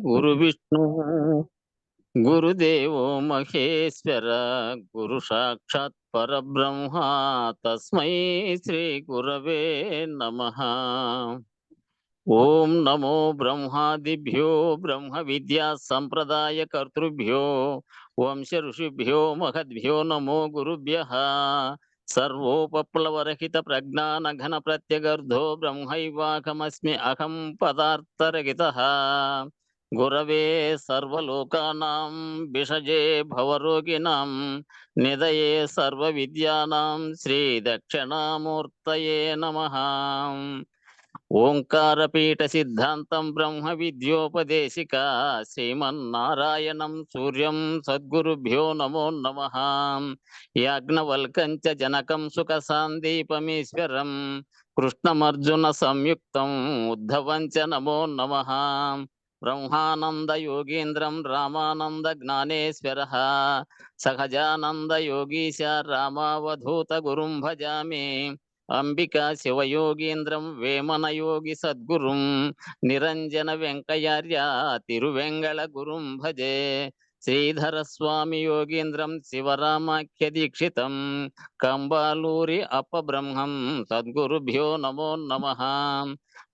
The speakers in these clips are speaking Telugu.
గురు విష్ణు గురుదేవో మహేశ్వర గురు సాక్షాత్ పరబ్రహ్మ తస్మై శ్రీ గురవే నమః. ఓం నమో బ్రహ్మాదిభ్యో బ్రహ్మ విద్యా సంప్రదాయ కర్తృభ్యో వంశ ఋషిభ్యో మహద్భ్యో నమో గురుభ్యః. సర్వోపప్లవరహిత ప్రజ్ఞాన ఘన ప్రత్యగర్ధో బ్రహ్మైవాకమస్మి అహం పదార్థరహితః. గురవే సర్వలోకానాం విషజే భవరోగిణాం నిదయే సర్వ విద్యానాం శ్రీ దక్షిణామూర్తయే నమః. ఓంకారపీఠ సిద్ధాంతం బ్రహ్మ విద్యోపదేశిక శ్రీమన్నారాయణం సూర్యం సద్గురుభ్యో నమో నమః. యాజ్ఞవల్కం చ జనకం సుఖ సాందీపమీశ్వరం కృష్ణమర్జున సంయుక్తం ఉద్ధవం చ నమో నమః. బ్రహ్మానంద యోగీంద్రం రామానంద జ్ఞానేశ్వరః సహజానంద యోగీశ రామావధూత గురుం భజామి. అంబికా శివయోగీంద్రం వేమన యోగి సద్గురుం నిరంజన వెంకయార్య తిరువెంగళ గురుం భజే. శ్రీధర స్వామి యోగీంద్రం శివరామాఖ్య దీక్షితం కంబాలూరి అపబ్రహ్మం సద్గురుభ్యో నమో నమః.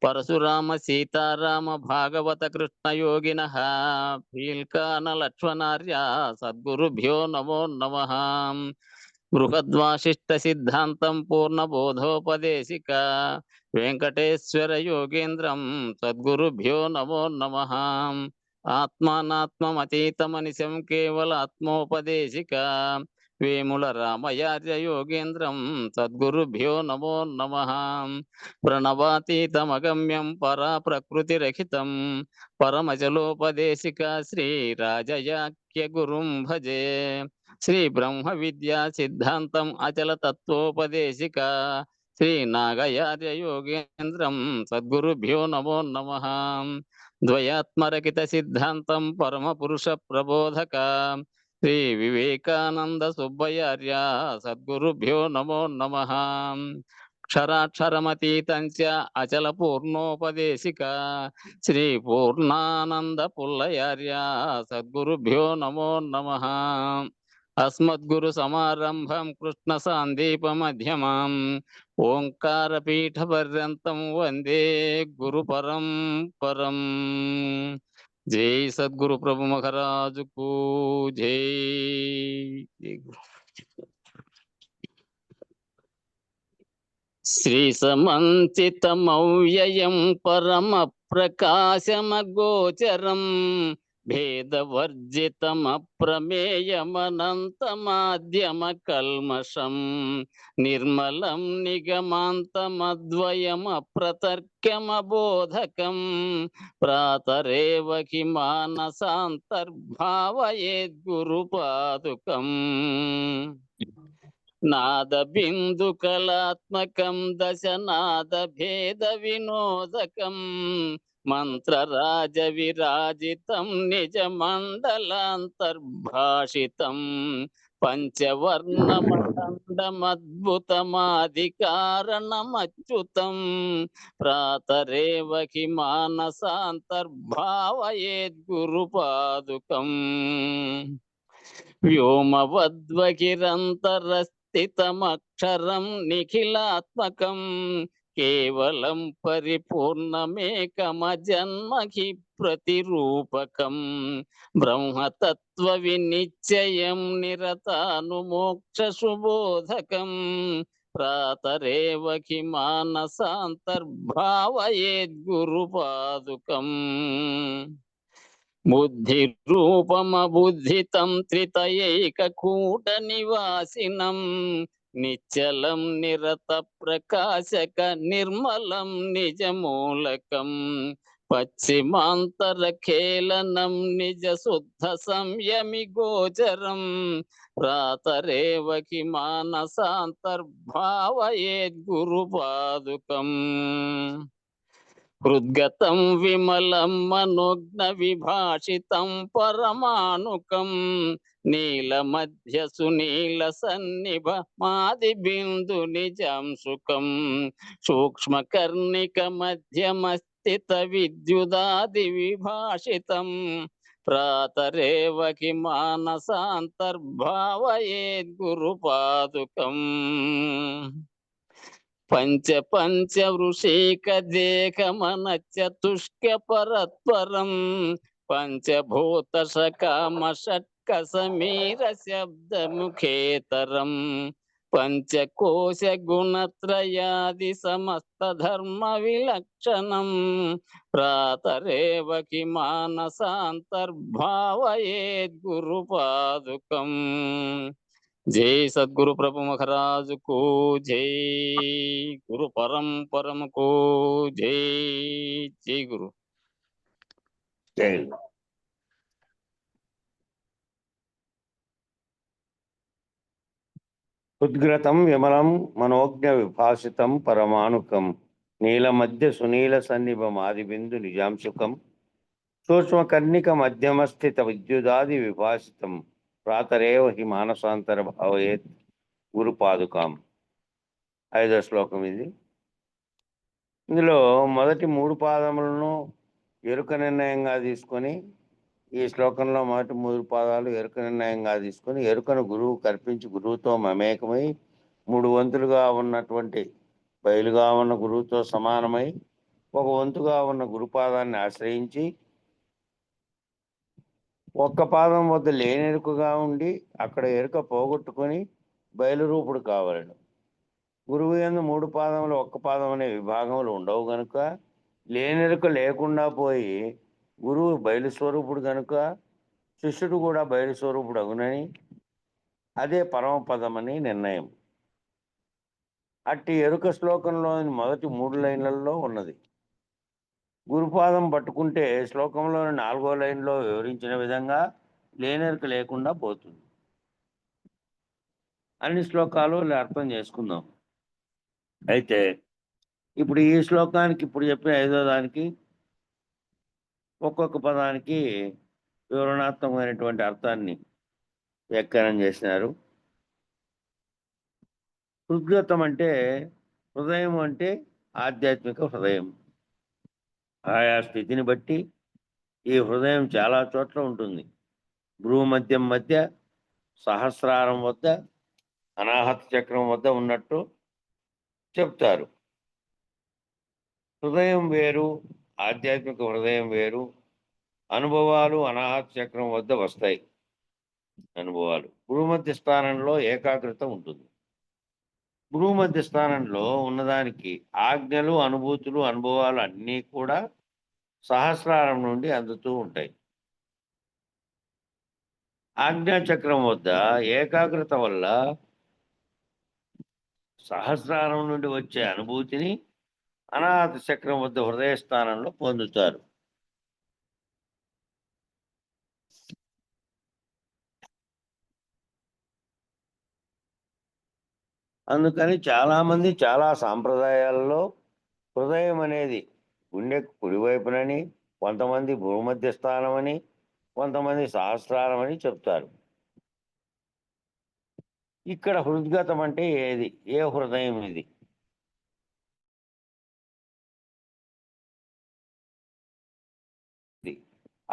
పరశురామ సీతారామ భాగవత కృష్ణ యోగినః ఫీల్కాన లక్ష్మణార్య సద్గురుభ్యో నమో నమః. బృహద్వాసిష్ట సిద్ధాంతం పూర్ణ బోధోపదేశిక వెంకటేశ్వర యోగేంద్రం సద్గురుభ్యో నమో నమః. ఆత్మానాత్మమతీతమనిశం కేవల ఆత్మోపదేశిక వేముల రామయార్య యోగేంద్రం సద్గురుభ్యో నమో నమః. ప్రణవాతీతమగమ్యం పరా ప్రకృతిరహితం పరమజలోపదేశిక శ్రీ రాజయాఖ్య గురుం భజే. శ్రీ బ్రహ్మ విద్యా సిద్ధాంతం అచల తత్వోపదేశిక శ్రీ నాగయార్య యోగేంద్రం సద్గురుభ్యో నమో నమః. ద్వయాత్మరకిత సిద్ధాంతం పరమ పురుష ప్రబోధక శ్రీ వివేకానంద సుబ్బయార్య సద్గురుభ్యో నమో నమః. క్షరాక్షరమతీతం చ అచల పూర్ణోపదేశిక శ్రీ పూర్ణానంద పుల్లయార్య సద్గురుభ్యో నమో నమః. అస్మద్గురు సమారంభం కృష్ణ సాందీప మధ్యమాం ఓంకారపీఠ పర్యంతం వందే గురు పరంపరం. జై సద్గురు ప్రభు మహారాజుకు జై. శ్రీ సమంచితమవ్యయం పరమ ప్రకాశమగోచరం భేదవర్జితమప్రమేయమనంతమాద్యమ కల్మషం నిర్మలం నిగమాంతమద్వయమప్రతర్క్యమబోధకం ప్రాతరేవ హి మానసాంతర్భావయేద్గురుపాదుకం. నాద బిందు కళాత్మకం దశనాద భేద వినోదకం మంత్రరాజ విరాజితం నిజ మండలాంతర్భాషితం పంచవర్ణమఖండమద్భుతమాధికారణమచ్యుతం ప్రాతరేవ హి మానసాంతర్భావయేద్గురుపాదుకం. వ్యోమవద్వగిరంతరస్థితమక్షరం నిఖిలాత్మకం కేవలం పరిపూర్ణమేకమజన్మహి ప్రతిరూపకం బ్రహ్మతత్వ వినిశ్చయం నిరతానుమోక్ష సుబోధకం ప్రాతరేవ హి మానసాంతర్భావయేద్గురుపాదుకం. బుద్ధి రూపమబుద్ధితం త్రితయైకకూట నివాసినం నిశ్చలం నిరత ప్రకాశక నిర్మలం నిజమూలకం పశ్చిమాంతరఖేళనం నిజ శుద్ధ సంయమి గోచరం ప్రాతరేవ హి మానసాంతర్భావయేద్గురుపాదుకం. హృద్గతం విమలం మనోజ్ఞ విభాషితం పరమాణుకం నీలమధ్య సునీల సన్నిభ మాది బిందు నిజాంశుకం సూక్ష్మకర్ణిక మధ్యమస్తి పరివర్తిత విద్యుదాది విభాషితం ప్రాతరేవకి మానసాంతర్భావయేద్గురుపాదుకం పంచ పంచ వృషీక దేహమనచతుష్క పరత్వరం పంచభూత సకామ షట్క సమీర శబ్ద ముఖేతరం పంచకోశ గుణత్రయాది సమస్త ధర్మ విలక్షణం ప్రాతరేవకి మానసాంతర్భావయేద్గురుపాదుకం జై సద్గురు ప్రభు మహారాజుకు జై గురు పరంపరముకు జై జై గురు జై. ఉద్గ్రతం విమలం మనోజ్ఞ విభాషితం పరమాణుకం నీలమధ్య సునీల సన్నిభం ఆదిబిందు నిజాంశుకం సూక్ష్మకర్ణిక మధ్యమస్థిత విద్యుదాది విభాషితం ప్రాతరేవ హి మానసాంతర భావయేత్ గురుపాదుకాం. 5వ శ్లోకం ఇది. ఇందులో మొదటి 3 పాదములను ఎరుక నిర్ణయంగా తీసుకొని, ఈ శ్లోకంలో మొదటి 3 పాదాలు ఎరుక నిర్ణయంగా తీసుకొని ఎరుకను గురువు కల్పించి గురువుతో మమేకమై 3 వంతులుగా ఉన్నటువంటి బయలుగా ఉన్న గురువుతో సమానమై 1 వంతుగా ఉన్న గురుపాదాన్ని ఆశ్రయించి ఒక్క పాదం వద్ద లేనెరుకగా ఉండి అక్కడ ఎరుక పోగొట్టుకొని బయలురూపుడు కావాలను. గురువు యందు 3 పాదములు 1 పాదం అనే విభాగములు ఉండవు గనుక లేనెరుక లేకుండా పోయి గురువు బయలు స్వరూపుడు కనుక శిష్యుడు కూడా బయలు స్వరూపుడు అగునని అదే పరమపదమని నిర్ణయం. అట్టి ఎరుక శ్లోకంలోని మొదటి 3 లైన్లలో ఉన్నది. గురుపాదం పట్టుకుంటే శ్లోకంలోని 4వ లైన్లో వివరించిన విధంగా లేనెరుక లేకుండా పోతుంది. అన్ని శ్లోకాలు అర్థం చేసుకుందాం. అయితే ఇప్పుడు ఈ శ్లోకానికి ఇప్పుడు చెప్పిన 5వ దానికి ఒక్కొక్క పదానికి వివరణాత్మకమైనటువంటి అర్థాన్ని వ్యాఖ్యానం చేసినారు. హృద్గతం అంటే హృదయం అంటే ఆధ్యాత్మిక హృదయం. ఆయా స్థితిని బట్టి ఈ హృదయం చాలా చోట్ల ఉంటుంది. భ్రూమధ్యం మధ్య, సహస్రారం వద్ద, అనాహత చక్రం వద్ద ఉన్నట్టు చెప్తారు. హృదయం వేరు, ఆధ్యాత్మిక హృదయం వేరు. అనుభవాలు అనాహత చక్రం వద్ద వస్తాయి. అనుభవాలు భూమధ్య స్థానంలో ఏకాగ్రత ఉంటుంది. భూమధ్య స్థానంలో ఉన్నదానికి ఆజ్ఞలు, అనుభూతులు, అనుభవాలు అన్నీ కూడా సహస్రారం నుండి అందుతూ ఉంటాయి. ఆజ్ఞాచక్రం వద్ద ఏకాగ్రత వల్ల సహస్రారం నుండి వచ్చే అనుభూతిని అనాహత చక్రం వద్ద హృదయ స్థానంలో పొందుతారు. అందుకని చాలామంది చాలా సాంప్రదాయాల్లో హృదయం అనేది గుండెకు కుడివైపునని, కొంతమంది భూమధ్య స్థానం అని, కొంతమంది సహస్రారం అని చెప్తారు. ఇక్కడ హృద్గతం అంటే ఏది? ఏ హృదయం ఇది?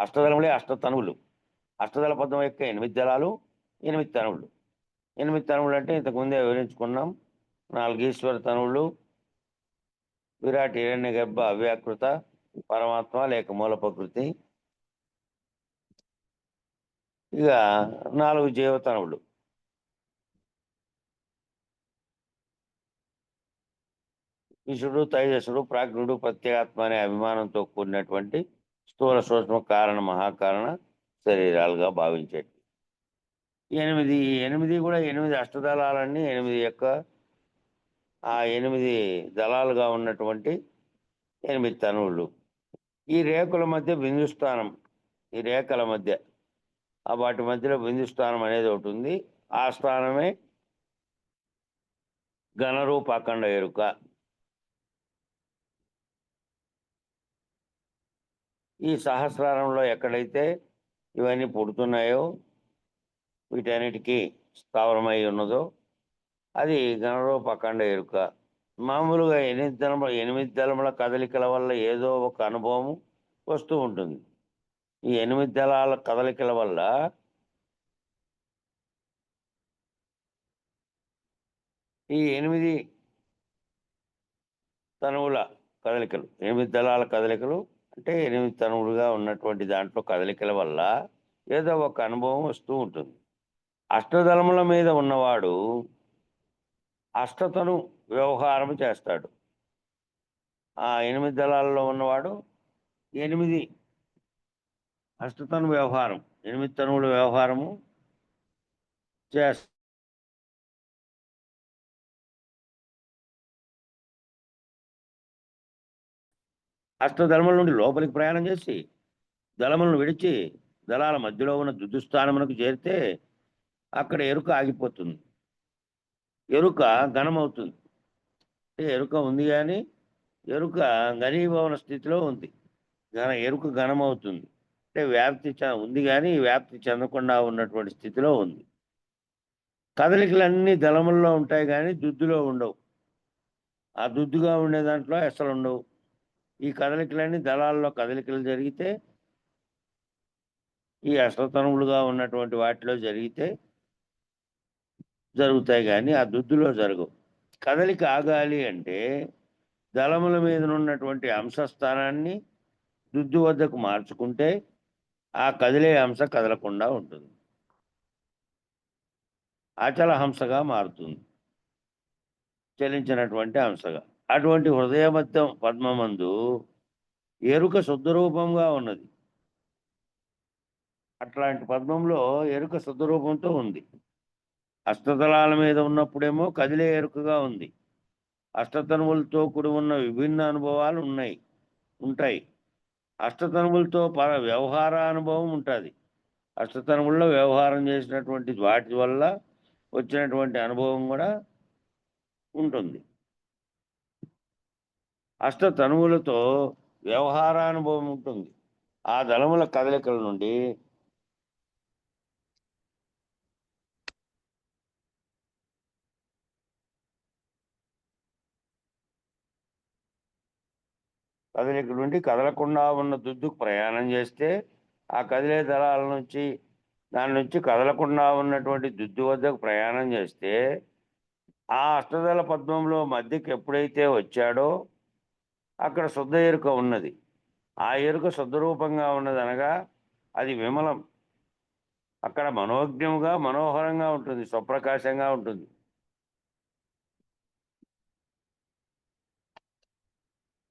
అష్టదళములే అష్టతనువులు. అష్టదళ పద్మం యొక్క 8 దళాలు, 8 తనువులు. 8 తనువులు అంటే ఇంతకుముందే వివరించుకున్నాం. 4 ఈశ్వర తనువులు, విరాట్, హిరణ్య గర్భ, అవ్యాకృత, పరమాత్మ లేక మూల ప్రకృతి, ఇక 4 జీవతనువులు. ఈశుడు, తైజసుడు, ప్రాజ్ఞుడు, ప్రత్యేగాత్మ అనే అభిమానంతో కూడినటువంటి స్థూల సూక్ష్మ కారణ మహాకారణ శరీరాలుగా భావించేది. 8 కూడా 8 అష్టదళాలన్నీ 8 యొక్క ఆ 8 దళాలుగా ఉన్నటువంటి 8 తనువులు. ఈ రేకుల మధ్య బిందుస్థానం, ఈ రేఖల మధ్య వాటి మధ్యలో బిందుస్థానం అనేది ఒకటి ఉంది. ఆ స్థానమే ఘనరూప అఖండ ఎరుక. ఈ సహస్రారంలో ఎక్కడైతే ఇవన్నీ పుడుతున్నాయో, వీటన్నిటికీ స్థావరమై ఉన్నదో అది ఘనరూప అఖండ ఎరుక. మామూలుగా ఎనిమిది దళముల కదలికల వల్ల ఏదో ఒక అనుభవం వస్తూ ఉంటుంది. ఈ 8 దళాల కదలికల వల్ల ఈ 8 తనువుల కదలికలు, 8 దళాల కదలికలు అంటే 8 తనువులుగా ఉన్నటువంటి దాంట్లో కదలికల వల్ల ఏదో ఒక అనుభవం వస్తూ ఉంటుంది. అష్టదళముల మీద ఉన్నవాడు అష్టతను వ్యవహారం చేస్తాడు. ఆ 8 దళాలలో ఉన్నవాడు 8 అష్టతను వ్యవహారం, 8 తనువుల వ్యవహారము చేస్తాడు. అష్టదళముల నుండి లోపలికి ప్రయాణం చేసి దళములను విడిచి దళాల మధ్యలో ఉన్న దుద్దుస్థానమునకు చేరితే అక్కడ ఎరుక ఆగిపోతుంది. ఎరుక ఘనమవుతుంది. ఎరుక ఉంది కానీ ఎరుక ఘనీభవన స్థితిలో ఉంది. ఎరుక ఘనమవుతుంది అంటే వ్యాప్తి ఉంది కానీ వ్యాప్తి చెందకుండా ఉన్నటువంటి స్థితిలో ఉంది. కదలికలన్నీ దళముల్లో ఉంటాయి కానీ దుద్దులో ఉండవు. ఆ దుద్దుగా ఉండే దాంట్లో అసలు ఉండవు. ఈ కదలికలన్నీ దళాల్లో కదలికలు జరిగితే ఈ అష్టతనువులుగా ఉన్నటువంటి వాటిలో జరుగుతాయి కానీ ఆ దుద్దులో జరగవు. కదలిక ఆగాలి అంటే దళముల మీద ఉన్నటువంటి అంశస్థానాన్ని దుద్దు వద్దకు మార్చుకుంటే ఆ కదిలే అంశ కదలకుండా ఉంటుంది. అచల హంసగా మారుతుంది, చలించినటువంటి అంశగా. అటువంటి హృదయ మధ్యం పద్మమందు ఎరుక శుద్ధ రూపంగా ఉన్నది. అట్లాంటి పద్మంలో ఎరుక శుద్ధ రూపంతో ఉంది. అష్టదళాల మీద ఉన్నప్పుడేమో కదిలే ఎరుకగా ఉంది. అష్టతనువులతో కూడి ఉన్న విభిన్న అనుభవాలు ఉంటాయి. అష్టతనువులతో వ్యవహార అనుభవం ఉంటుంది. అష్టతనువుల్లో వ్యవహారం చేసినటువంటి వాటి వల్ల వచ్చినటువంటి అనుభవం కూడా ఉంటుంది. అష్టతనువులతో వ్యవహారానుభవం ఉంటుంది. ఆ దళముల కదలికల నుండి కదలకుండా ఉన్న దుద్దుకు ప్రయాణం చేస్తే ఆ కదిలే దళాల నుంచి దాని నుంచి కదలకుండా ఉన్నటువంటి దుద్దు వద్దకు ప్రయాణం చేస్తే ఆ అష్టదళ పద్మంలో మధ్యకి ఎప్పుడైతే వచ్చాడో అక్కడ శుద్ధ ఎరుక ఉన్నది. ఆ ఎరుక శుద్ధ రూపంగా ఉన్నది అనగా అది విమలం. అక్కడ మనోజ్ఞముగా మనోహరంగా ఉంటుంది, స్వప్రకాశంగా ఉంటుంది.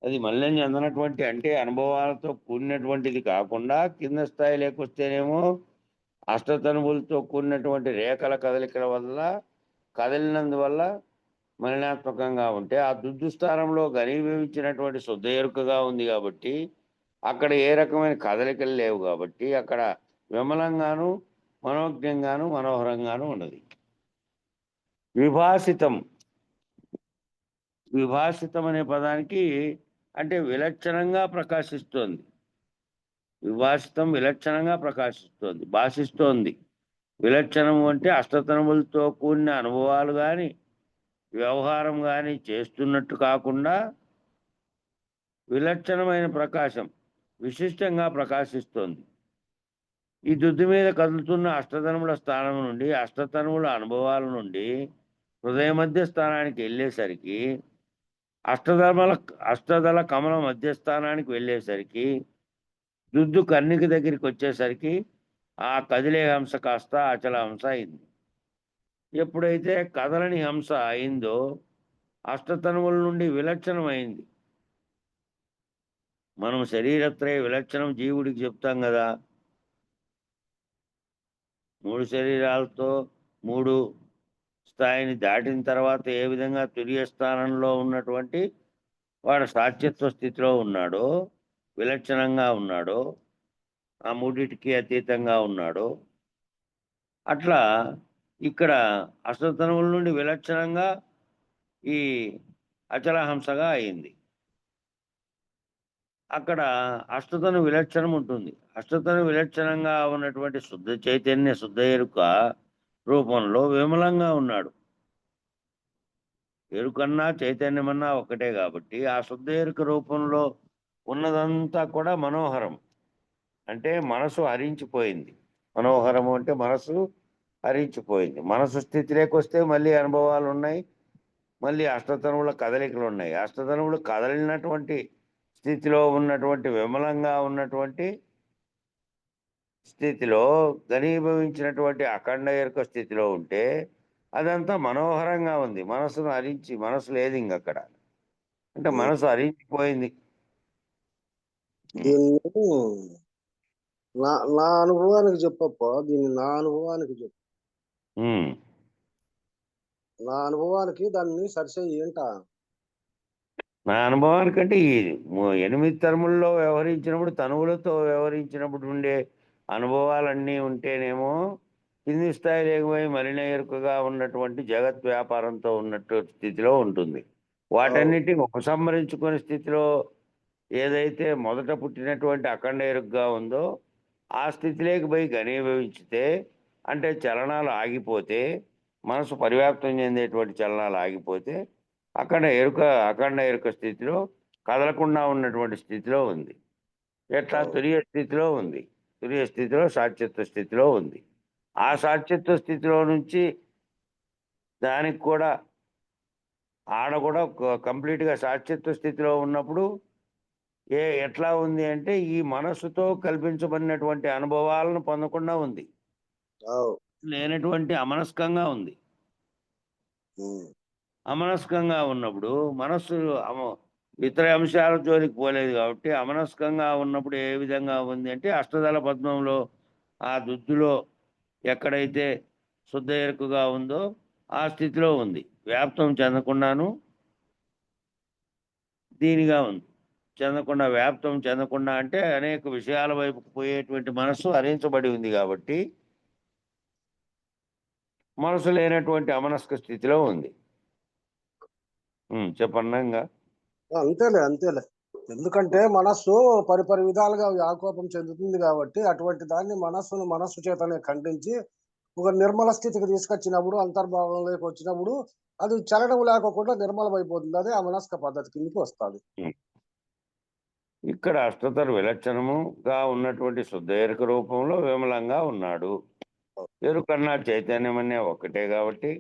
అది మళ్ళీ అందనటువంటి అంటే అనుభవాలతో కూడినటువంటిది కాకుండా కింద స్థాయిలోకి వస్తేనేమో అష్టతనువులతో కూడినటువంటి రేఖల కదలికల వల్ల కదిలినందువల్ల మలినాత్మకంగా ఉంటే ఆ దుద్దు స్థానంలో ఘనీభవించినటువంటి శుద్ధ ఎరుకగా ఉంది కాబట్టి అక్కడ ఏ రకమైన కదలికలు లేవు కాబట్టి అక్కడ విమలంగాను మనోజ్ఞంగాను మనోహరంగాను ఉన్నది. విభాసితం అనే పదానికి అంటే విలక్షణంగా ప్రకాశిస్తోంది. విభాసితం విలక్షణంగా ప్రకాశిస్తోంది, భాషిస్తోంది. విలక్షణము అంటే అష్టతనువులతో కూడిన అనుభవాలు కానీ వ్యవహారం కానీ చేస్తున్నట్టు కాకుండా విలక్షణమైన ప్రకాశం విశిష్టంగా ప్రకాశిస్తోంది. ఈ దుద్దు మీద కదులుతున్న అష్టతనువుల స్థానం నుండి అష్టతనువుల అనుభవాల నుండి హృదయ మధ్య స్థానానికి వెళ్ళేసరికి అష్టదళ కమల మధ్యస్థానానికి వెళ్ళేసరికి దుద్దు కన్నికి దగ్గరికి వచ్చేసరికి ఆ కదిలే హంస కాస్త అచల హంస అయింది. ఎప్పుడైతే కదలని హంస అయిందో అష్టతనువుల నుండి విలక్షణమైంది. మనం శరీరత్రయ విలక్షణం జీవుడికి చెప్తాం కదా. 3 శరీరాలతో 3 స్థాయిని దాటిన తర్వాత ఏ విధంగా తురియ స్థానంలో ఉన్నటువంటి వాడు సాక్షిత్వ స్థితిలో ఉన్నాడో, విలక్షణంగా ఉన్నాడో, ఆ మూడిటికి అతీతంగా ఉన్నాడో, అట్లా ఇక్కడ అష్టతనువుల నుండి విలక్షణంగా ఈ అచలహంసగా అయింది. అక్కడ అష్టతను విలక్షణం ఉంటుంది. అష్టతను విలక్షణంగా ఉన్నటువంటి శుద్ధ చైతన్య శుద్ధ ఎరుక రూపంలో విమలంగా ఉన్నాడు. ఎరుకన్నా చైతన్యమన్నా ఒకటే కాబట్టి ఆ శుద్ధ ఎరుక రూపంలో ఉన్నదంతా కూడా మనోహరం. అంటే మనసు హరించిపోయింది. మనోహరము అంటే మనసు హరించిపోయింది. మనసు స్థితిలోకి వస్తే మళ్ళీ అనుభవాలు ఉన్నాయి. మళ్ళీ అష్టతనువుల కదలికలు ఉన్నాయి. అష్టతనువులు కదలినటువంటి స్థితిలో ఉన్నటువంటి విమలంగా ఉన్నటువంటి స్థితిలో ఘనీభవించినటువంటి అఖండ ఎరుక స్థితిలో ఉంటే అదంతా మనోహరంగా ఉంది. మనసును హరించి మనసు లేదు ఇంకక్కడ. అంటే ఉమ్. మనసు హరించిపోయింది. దీన్ని నా అనుభవానికి చెప్పప్ప, దీన్ని నా అనుభవానికి చెప్పు. ఉమ్. నా అనుభవానికి దాన్ని సరిచేయి ఏంట. నా అనుభవానికంటే ఈ 8 తరముల్లో వ్యవహరించినప్పుడు తనువులతో వ్యవహరించినప్పుడు ఉండే అనుభవాలన్నీ ఉంటేనేమో కింది స్థాయి లేకపోయి మలిన ఎరుకగా ఉన్నటువంటి జగత్ వ్యాపారంతో ఉన్నట్టు స్థితిలో ఉంటుంది. వాటన్నిటిని ఉపసంహరించుకునే స్థితిలో ఏదైతే మొదట పుట్టినటువంటి అఖండ ఎరుగ్గా ఉందో ఆ స్థితిలోకి పోయి ఘనీభవించితే, అంటే చలనాలు ఆగిపోతే, మనసు పరివ్యాప్తం చెందేటువంటి చలనాలు ఆగిపోతే అఖండ ఎరుక స్థితిలో కదలకుండా ఉన్నటువంటి స్థితిలో ఉంది. ఎట్లా తురియ స్థితిలో ఉంది. తురియ స్థితిలో సాక్షిత్వ స్థితిలో ఉంది. ఆ సాక్షిత్వ స్థితిలో నుంచి దానికి కూడా ఆడ కూడా కంప్లీట్గా సాక్షిత్వ స్థితిలో ఉన్నప్పుడు ఎట్లా ఉంది అంటే ఈ మనస్సుతో కల్పించబడినటువంటి అనుభవాలను పొందకుండా ఉంది. లేనటువంటి అమనస్కంగా ఉంది. అమనస్కంగా ఉన్నప్పుడు మనస్సు ఇతర అంశాల జోలికి పోలేదు కాబట్టి అమనస్కంగా ఉన్నప్పుడు ఏ విధంగా ఉంది అంటే అష్టదళ పద్మంలో ఆ దుద్దులో ఎక్కడైతే శుద్ధ ఎరుకగా ఉందో ఆ స్థితిలో ఉంది. వ్యాప్తం చెందకుండాను దీనిగా ఉంది. చెందకుండా వ్యాప్తం చెందకుండా అంటే అనేక విషయాల వైపుకు పోయేటువంటి మనస్సు హరించబడి ఉంది కాబట్టి మనసు లేనటువంటి అమనస్క స్థితిలో ఉంది. చెప్పండి. అంతేలే. ఎందుకంటే మనస్సు పరిపరి విధాలుగా వ్యాకోపం చెందుతుంది కాబట్టి అటువంటి దాన్ని మనస్సు చేతనే ఖండించి ఒక నిర్మల స్థితికి తీసుకొచ్చినప్పుడు, అంతర్భావంలోకి వచ్చినప్పుడు అది చలనం లేకోకుండా నిర్మలమైపోతుంది. అదే ఆ మనస్క పద్ధతి కిందకి వస్తుంది. ఇక్కడ అష్టతరు విలక్షణముగా ఉన్నటువంటి శుద్ధ ఎరుక రూపంలో విమలంగా ఉన్నాడు. ఎరుకన్నా చైతన్యం అనే ఒక్కటే కాబట్టి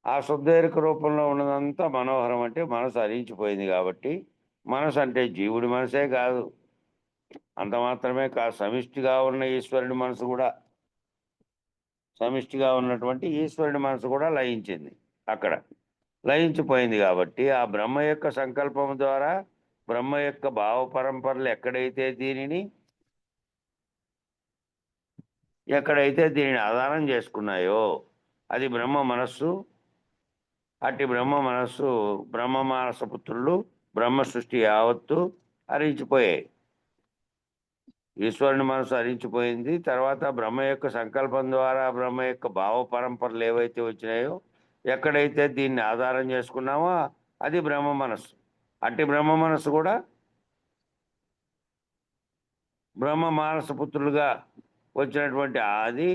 ఆ శుద్ధ ఎరుక రూపంలో ఉన్నదంతా మనోహరం. అంటే మనసు హరించిపోయింది కాబట్టి మనసు అంటే జీవుడి మనసే కాదు, అంత మాత్రమే కాదు, సమిష్టిగా ఉన్న ఈశ్వరుడి మనసు కూడా, సమిష్టిగా ఉన్నటువంటి ఈశ్వరుడి మనసు కూడా లయించింది. అక్కడ లయించిపోయింది కాబట్టి ఆ బ్రహ్మ యొక్క సంకల్పం ద్వారా బ్రహ్మ యొక్క భావ పరంపరలు ఎక్కడైతే దీనిని ఆధారం చేసుకున్నాయో అది బ్రహ్మ మనస్సు. అట్టి బ్రహ్మ మనస్సు బ్రహ్మ మానస పుత్రులు బ్రహ్మ సృష్టి యావత్తు హరించిపోయాయి. ఈశ్వరుని మనసు హరించిపోయింది. తర్వాత బ్రహ్మ యొక్క సంకల్పం ద్వారా బ్రహ్మ యొక్క భావ పరంపరలు ఏవైతే వచ్చినాయో ఎక్కడైతే దీన్ని ఆధారం చేసుకున్నామో అది బ్రహ్మ మనస్సు. అట్టి బ్రహ్మ మనస్సు కూడా బ్రహ్మ మానస పుత్రులుగా వచ్చినటువంటి అది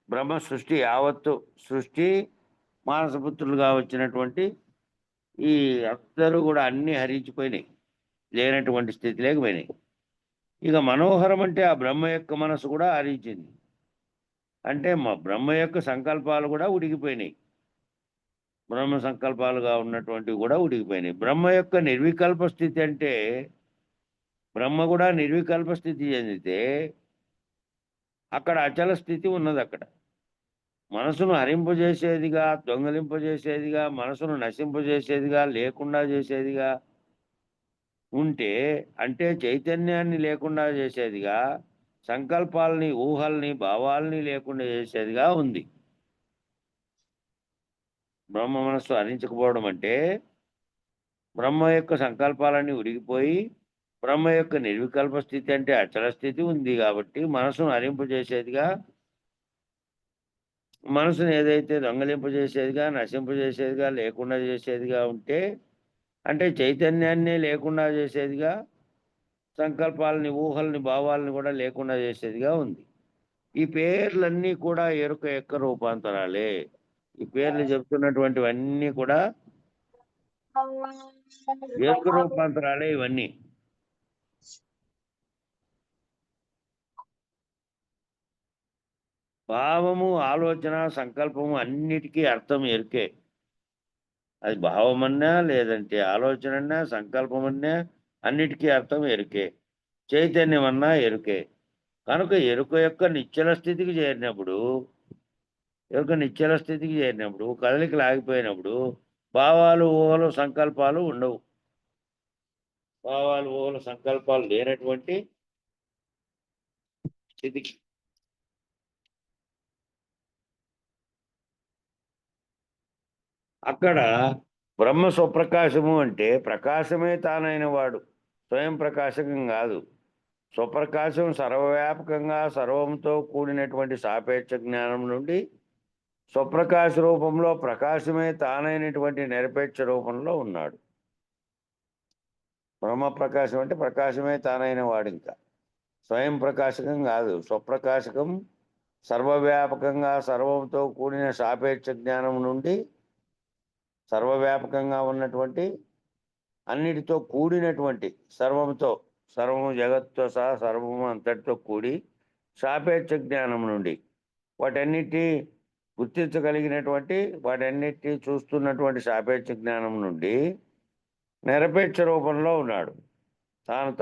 బ్రహ్మ సృష్టి యావత్తు సృష్టి మానసపుత్రులుగా వచ్చినటువంటి ఈ అందరూ కూడా అన్నీ హరించిపోయినాయి, లేనటువంటి స్థితి లేకపోయినాయి. ఇక మనోహరం అంటే ఆ బ్రహ్మ యొక్క మనసు కూడా హరించింది. అంటే బ్రహ్మ యొక్క సంకల్పాలు కూడా ఉడిగిపోయినాయి. బ్రహ్మ సంకల్పాలుగా ఉన్నటువంటివి కూడా ఉడిగిపోయినాయి. బ్రహ్మ యొక్క నిర్వికల్ప స్థితి అంటే బ్రహ్మ కూడా నిర్వికల్ప స్థితి చెందితే అక్కడ అచల స్థితి ఉన్నది. అక్కడ మనసును హరింపజేసేదిగా, దొంగలింపజేసేదిగా, మనసును నశింపజేసేదిగా, లేకుండా చేసేదిగా ఉంటే, అంటే చైతన్యాన్ని లేకుండా చేసేదిగా, సంకల్పాలని, ఊహల్ని, భావాల్ని లేకుండా చేసేదిగా ఉంది. బ్రహ్మ మనస్సు హరించకపోవడం అంటే బ్రహ్మ యొక్క సంకల్పాలన్నీ ఉడిగిపోయి బ్రహ్మ యొక్క నిర్వికల్ప స్థితి అంటే అచల స్థితి ఉంది కాబట్టి మనసును హరింపజేసేదిగా, మనసును ఏదైతే దొంగలింపజేసేదిగా, నశింపజేసేదిగా, లేకుండా చేసేదిగా ఉంటే, అంటే చైతన్యాన్నే లేకుండా చేసేదిగా, సంకల్పాలని, ఊహల్ని, భావాలని కూడా లేకుండా చేసేదిగా ఉంది. ఈ పేర్లన్నీ కూడా ఎరుక యొక్క రూపాంతరాలే. ఈ పేర్లు చెప్తున్నటువంటివన్నీ కూడా ఏక రూపాంతరాలే ఇవన్నీ. భావము, ఆలోచన, సంకల్పము అన్నిటికీ అర్థం ఎరుకే. అది భావమన్నా, లేదంటే ఆలోచనన్నా, సంకల్పమన్నా అన్నిటికీ అర్థం ఎరుకే. చైతన్యమన్నా ఎరుకే. కనుక ఎరుక యొక్క నిశ్చల స్థితికి చేరినప్పుడు కదలికలు ఆగిపోయినప్పుడు భావాలు, ఊహలు, సంకల్పాలు ఉండవు. భావాలు, ఊహలు, సంకల్పాలు లేనటువంటి స్థితికి అక్కడ బ్రహ్మ స్వప్రకాశము అంటే ప్రకాశమే తానైన వాడు, స్వయం ప్రకాశకం కాదు. స్వప్రకాశం సర్వవ్యాపకంగా సర్వంతో కూడినటువంటి సాపేక్ష జ్ఞానం నుండి స్వప్రకాశ రూపంలో ప్రకాశమే తానైనటువంటి నిరపేక్ష రూపంలో ఉన్నాడు. బ్రహ్మ ప్రకాశం అంటే ప్రకాశమే తానైన వాడు, ఇంకా స్వయం ప్రకాశకం కాదు. స్వప్రకాశకం సర్వవ్యాపకంగా సర్వంతో కూడిన సాపేక్ష జ్ఞానం నుండి సర్వవ్యాపకంగా ఉన్నటువంటి అన్నిటితో కూడినటువంటి సర్వము జగత్తుతో సహా సర్వము అంతటితో కూడి సాపేక్ష జ్ఞానం నుండి వాటన్నిటి గుర్తించగలిగినటువంటి వాటన్నిటి చూస్తున్నటువంటి సాపేక్ష జ్ఞానం నుండి నిరపేక్ష రూపంలో ఉన్నాడు.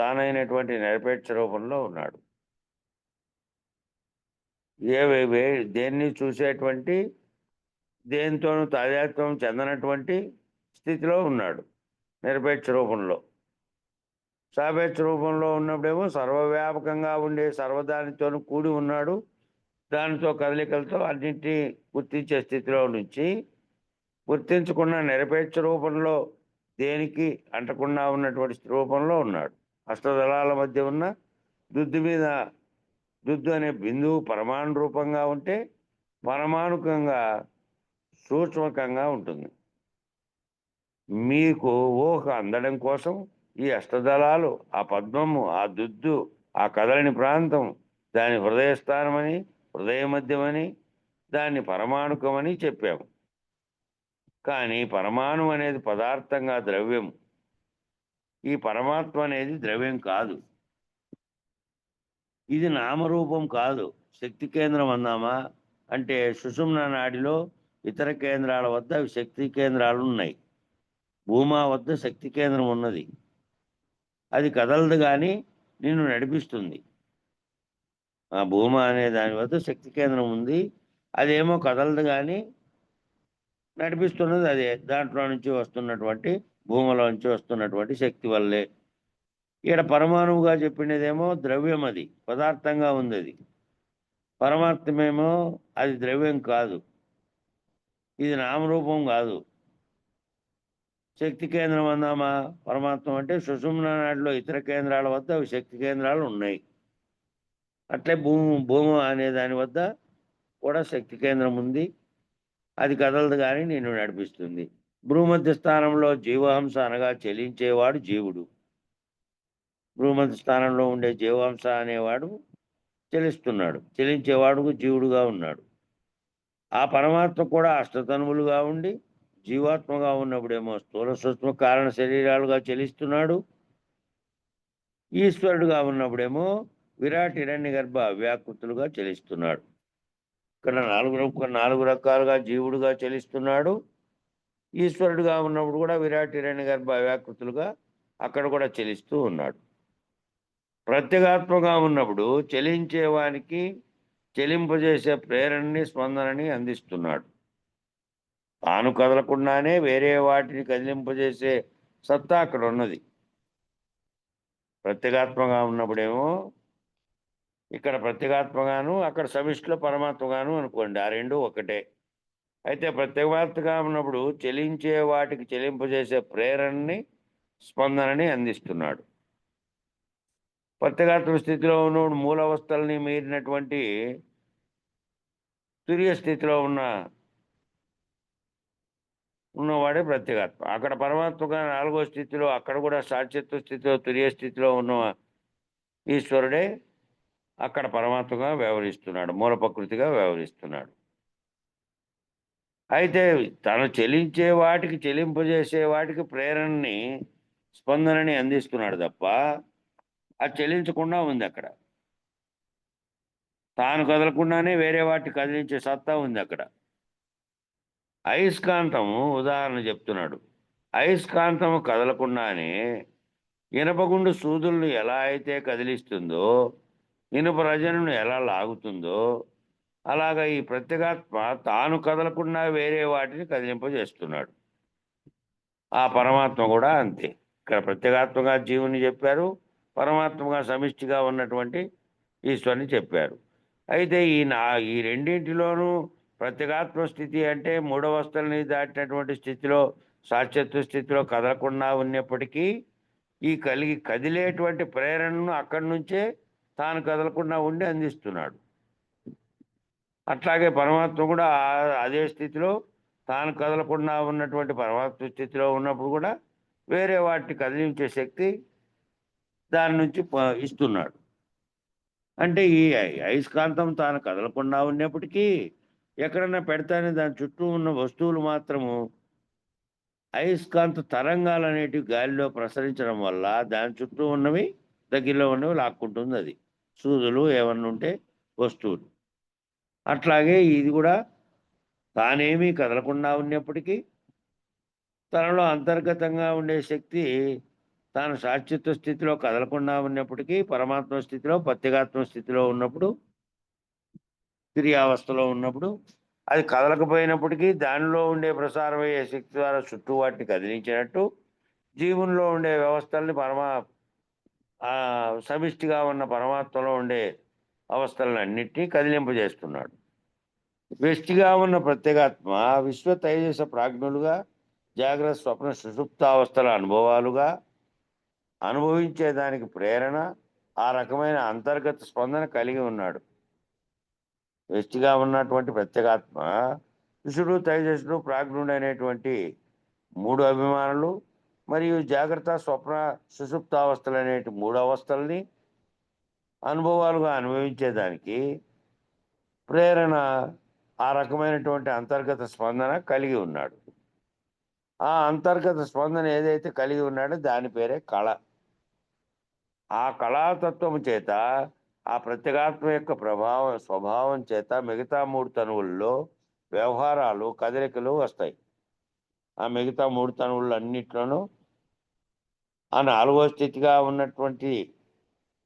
తానైనటువంటి నిరపేక్ష రూపంలో ఉన్నాడు. దేన్ని చూసేటువంటి దేనితోనూ తాదాత్మ్యం చెందనటువంటి స్థితిలో ఉన్నాడు నిరపేక్ష రూపంలో. సాపేక్ష రూపంలో ఉన్నప్పుడేమో సర్వవ్యాపకంగా ఉండే సర్వదానితోనూ కూడి ఉన్నాడు. దానితో కదలికలతో అన్నింటినీ గుర్తించే స్థితిలో నుంచి గుర్తించకుండా నిరపేక్ష రూపంలో దేనికి అంటకుండా ఉన్నటువంటి రూపంలో ఉన్నాడు. అష్టదళాల మధ్య ఉన్న దుద్దు అనే బిందువు పరమాణు రూపంగా ఉంటే పరమాణుకంగా సూక్ష్మకంగా ఉంటుంది. మీకు ఊహ అందడం కోసం ఈ అష్టదళాలు, ఆ పద్మము, ఆ దుద్దు, ఆ కదలని ప్రాంతం దాని హృదయస్థానమని, హృదయ మధ్యమని, దాన్ని పరమాణుకమని చెప్పాము. కానీ పరమాణు అనేది పదార్థంగా ద్రవ్యం. ఈ పరమాత్మ అనేది ద్రవ్యం కాదు. ఇది నామరూపం కాదు. శక్తి కేంద్రం అన్నామా అంటే సుషుమ్న నాడిలో ఇతర కేంద్రాల వద్ద శక్తి కేంద్రాలు ఉన్నాయి. భూమా వద్ద శక్తి కేంద్రం ఉన్నది. అది కదలదు కానీ నిన్ను నడిపిస్తుంది. ఆ భూమా అనే దాని వద్ద శక్తి కేంద్రం ఉంది. అదేమో కదలదు కానీ నడిపిస్తున్నది అదే. దాంట్లో నుంచి వస్తున్నటువంటి భూమిలో నుంచి వస్తున్నటువంటి శక్తి వల్లే. ఇక్కడ పరమాణువుగా చెప్పినదేమో ద్రవ్యం, అది పదార్థంగా ఉంది. అది పరమాత్మేమో అది ద్రవ్యం కాదు. ఇది నామరూపం కాదు. శక్తి కేంద్రం అన్నామా పరమాత్మ అంటే సుషుమ్న నాడిలో ఇతర కేంద్రాల వద్ద అవి శక్తి కేంద్రాలు ఉన్నాయి. అట్లే భూమి అనే దాని వద్ద కూడా శక్తి కేంద్రం ఉంది. అది కదలదు కానీ నిన్ను నడిపిస్తుంది. భూమధ్య స్థానంలో జీవహంస అనగా చలించేవాడు జీవుడు. భూమధ్య స్థానంలో ఉండే జీవహంస అనేవాడు చలిస్తున్నాడు. చలించేవాడు జీవుడుగా ఉన్నాడు. ఆ పరమాత్మ కూడా అష్టతనువులుగా ఉండి జీవాత్మగా ఉన్నప్పుడేమో స్థూల సూక్ష్మ కారణ శరీరాలుగా చలిస్తున్నాడు. ఈశ్వరుడుగా ఉన్నప్పుడేమో విరాట్ హిరణ్య గర్భ వ్యాకృతులుగా చలిస్తున్నాడు. ఇక్కడ నాలుగు రకాలుగా జీవుడుగా చలిస్తున్నాడు. ఈశ్వరుడుగా ఉన్నప్పుడు కూడా విరాట్ హిరణ్య గర్భ వ్యాకృతులుగా అక్కడ కూడా చలిస్తూ ఉన్నాడు. ప్రత్యేగాత్మగా ఉన్నప్పుడు చలించేవానికి చెలింపజేసే ప్రేరణని, స్పందనని అందిస్తున్నాడు. తాను కదలకుండానే వేరే వాటిని కదిలింపజేసే సత్తా అక్కడ ఉన్నది. ప్రత్యేగాత్మగా ఉన్నప్పుడేమో ఇక్కడ ప్రత్యేగాత్మగాను, అక్కడ సమిష్టిలో పరమాత్మగాను అనుకోండి. ఆ రెండు ఒకటే. అయితే ప్రత్యేగాత్మగా ఉన్నప్పుడు చెలించే వాటికి చెలింపజేసే ప్రేరణని, స్పందనని అందిస్తున్నాడు. ప్రత్యేగాత్మ స్థితిలో ఉన్నప్పుడు మూలవస్థల్ని మీరినటువంటి తురియ స్థితిలో ఉన్నవాడే ప్రత్యేగాత్మ. అక్కడ పరమాత్మగా 4వ స్థితిలో, అక్కడ కూడా సాక్షిత్వ స్థితిలో తురియ స్థితిలో ఉన్న ఈశ్వరుడే అక్కడ పరమాత్మగా వ్యవహరిస్తున్నాడు, మూల ప్రకృతిగా వ్యవహరిస్తున్నాడు. అయితే తను చెలించే వాటికి చెలింపజేసే వాటికి ప్రేరణని స్పందనని అందిస్తున్నాడు తప్ప అది చెలించకుండా ఉంది అక్కడ. తాను కదలకుండానే వేరే వాటిని కదిలించే సత్తా ఉంది అక్కడ. అయస్కాంతము ఉదాహరణ చెప్తున్నాడు. అయస్కాంతము కదలకుండానే ఇనపగుండు సూదులను ఎలా అయితే కదిలిస్తుందో, ఇనుప రజనును ఎలా లాగుతుందో, అలాగా ఈ ప్రత్యేగాత్మ తాను కదలకుండా వేరే వాటిని కదిలింపజేస్తున్నాడు. ఆ పరమాత్మ కూడా అంతే. ఇక్కడ ప్రత్యేగాత్మగా జీవుని చెప్పారు, పరమాత్మగా సమిష్టిగా ఉన్నటువంటి ఈశ్వరుని చెప్పారు. అయితే ఈ రెండింటిలోనూ ప్రత్యేగాత్మ స్థితి అంటే మూఢవస్థల్ని దాటినటువంటి స్థితిలో, సాక్షాత్తు స్థితిలో కదలకుండా ఉన్నప్పటికీ ఈ కదిలేటువంటి ప్రేరణను అక్కడి నుంచే తాను కదలకుండా ఉండి అందిస్తున్నాడు. అట్లాగే పరమాత్మ కూడా అదే స్థితిలో తాను కదలకుండా ఉన్నటువంటి పరమాత్మ స్థితిలో ఉన్నప్పుడు కూడా వేరే వాటిని కదిలించే శక్తి దాని నుంచి ఇస్తున్నాడు. అంటే ఈ అయస్కాంతం తాను కదలకుండా ఉన్నప్పటికీ ఎక్కడన్నా పెడతానే దాని చుట్టూ ఉన్న వస్తువులు మాత్రము అయస్కాంత తరంగాలు అనేటివి గాలిలో ప్రసరించడం వల్ల దాని చుట్టూ ఉన్నవి దగ్గరలో ఉన్నవి లాక్కుంటుంది. అది సూదులు ఏమన్నా ఉంటే వస్తువులు. అట్లాగే ఇది కూడా తానేమీ కదలకుండా ఉన్నప్పటికీ తనలో అంతర్గతంగా ఉండే శక్తి తాను శాశ్వత స్థితిలో కదలకుండా ఉన్నప్పటికీ పరమాత్మ స్థితిలో, ప్రత్యేగాత్మ స్థితిలో ఉన్నప్పుడు, క్రియావస్థలో ఉన్నప్పుడు అది కదలకపోయినప్పటికీ దానిలో ఉండే ప్రసారమయ్యే శక్తి ద్వారా చుట్టూ వాటిని కదిలించినట్టు జీవుల్లో ఉండే వ్యవస్థల్ని సమిష్టిగా ఉన్న పరమాత్మలో ఉండే అవస్థలను అన్నిటినీ కదిలింపజేస్తున్నాడు. వ్యష్టిగా ఉన్న ప్రత్యేగాత్మ విశ్వ తైజస ప్రాజ్ఞులుగా జాగ్రత్త స్వప్న సుషుప్తావస్థల అనుభవాలుగా అనుభవించేదానికి ప్రేరణ, ఆ రకమైన అంతర్గత స్పందన కలిగి ఉన్నాడు. వ్యష్టిగా ఉన్నటువంటి ప్రత్యేగాత్మ విషుడు, తైజసుడు, ప్రాజ్ఞుడు అనేటువంటి 3 అభిమానులు మరియు జాగ్రత్త స్వప్న సుషుప్తావస్థలు అనేటి 3 అవస్థల్ని అనుభవాలుగా అనుభవించేదానికి ప్రేరణ, ఆ రకమైనటువంటి అంతర్గత స్పందన కలిగి ఉన్నాడు. ఆ అంతర్గత స్పందన ఏదైతే కలిగి ఉన్నాడో దాని పేరే కళ. ఆ కళాతత్వము చేత, ఆ ప్రత్యేగాత్మ యొక్క స్వభావం చేత మిగతా 3 తనువుల్లో వ్యవహారాలు, కదలికలు వస్తాయి. ఆ మిగతా 3 తనువులు అన్నిట్లోనూ ఆ 4వ స్థితిగా ఉన్నటువంటి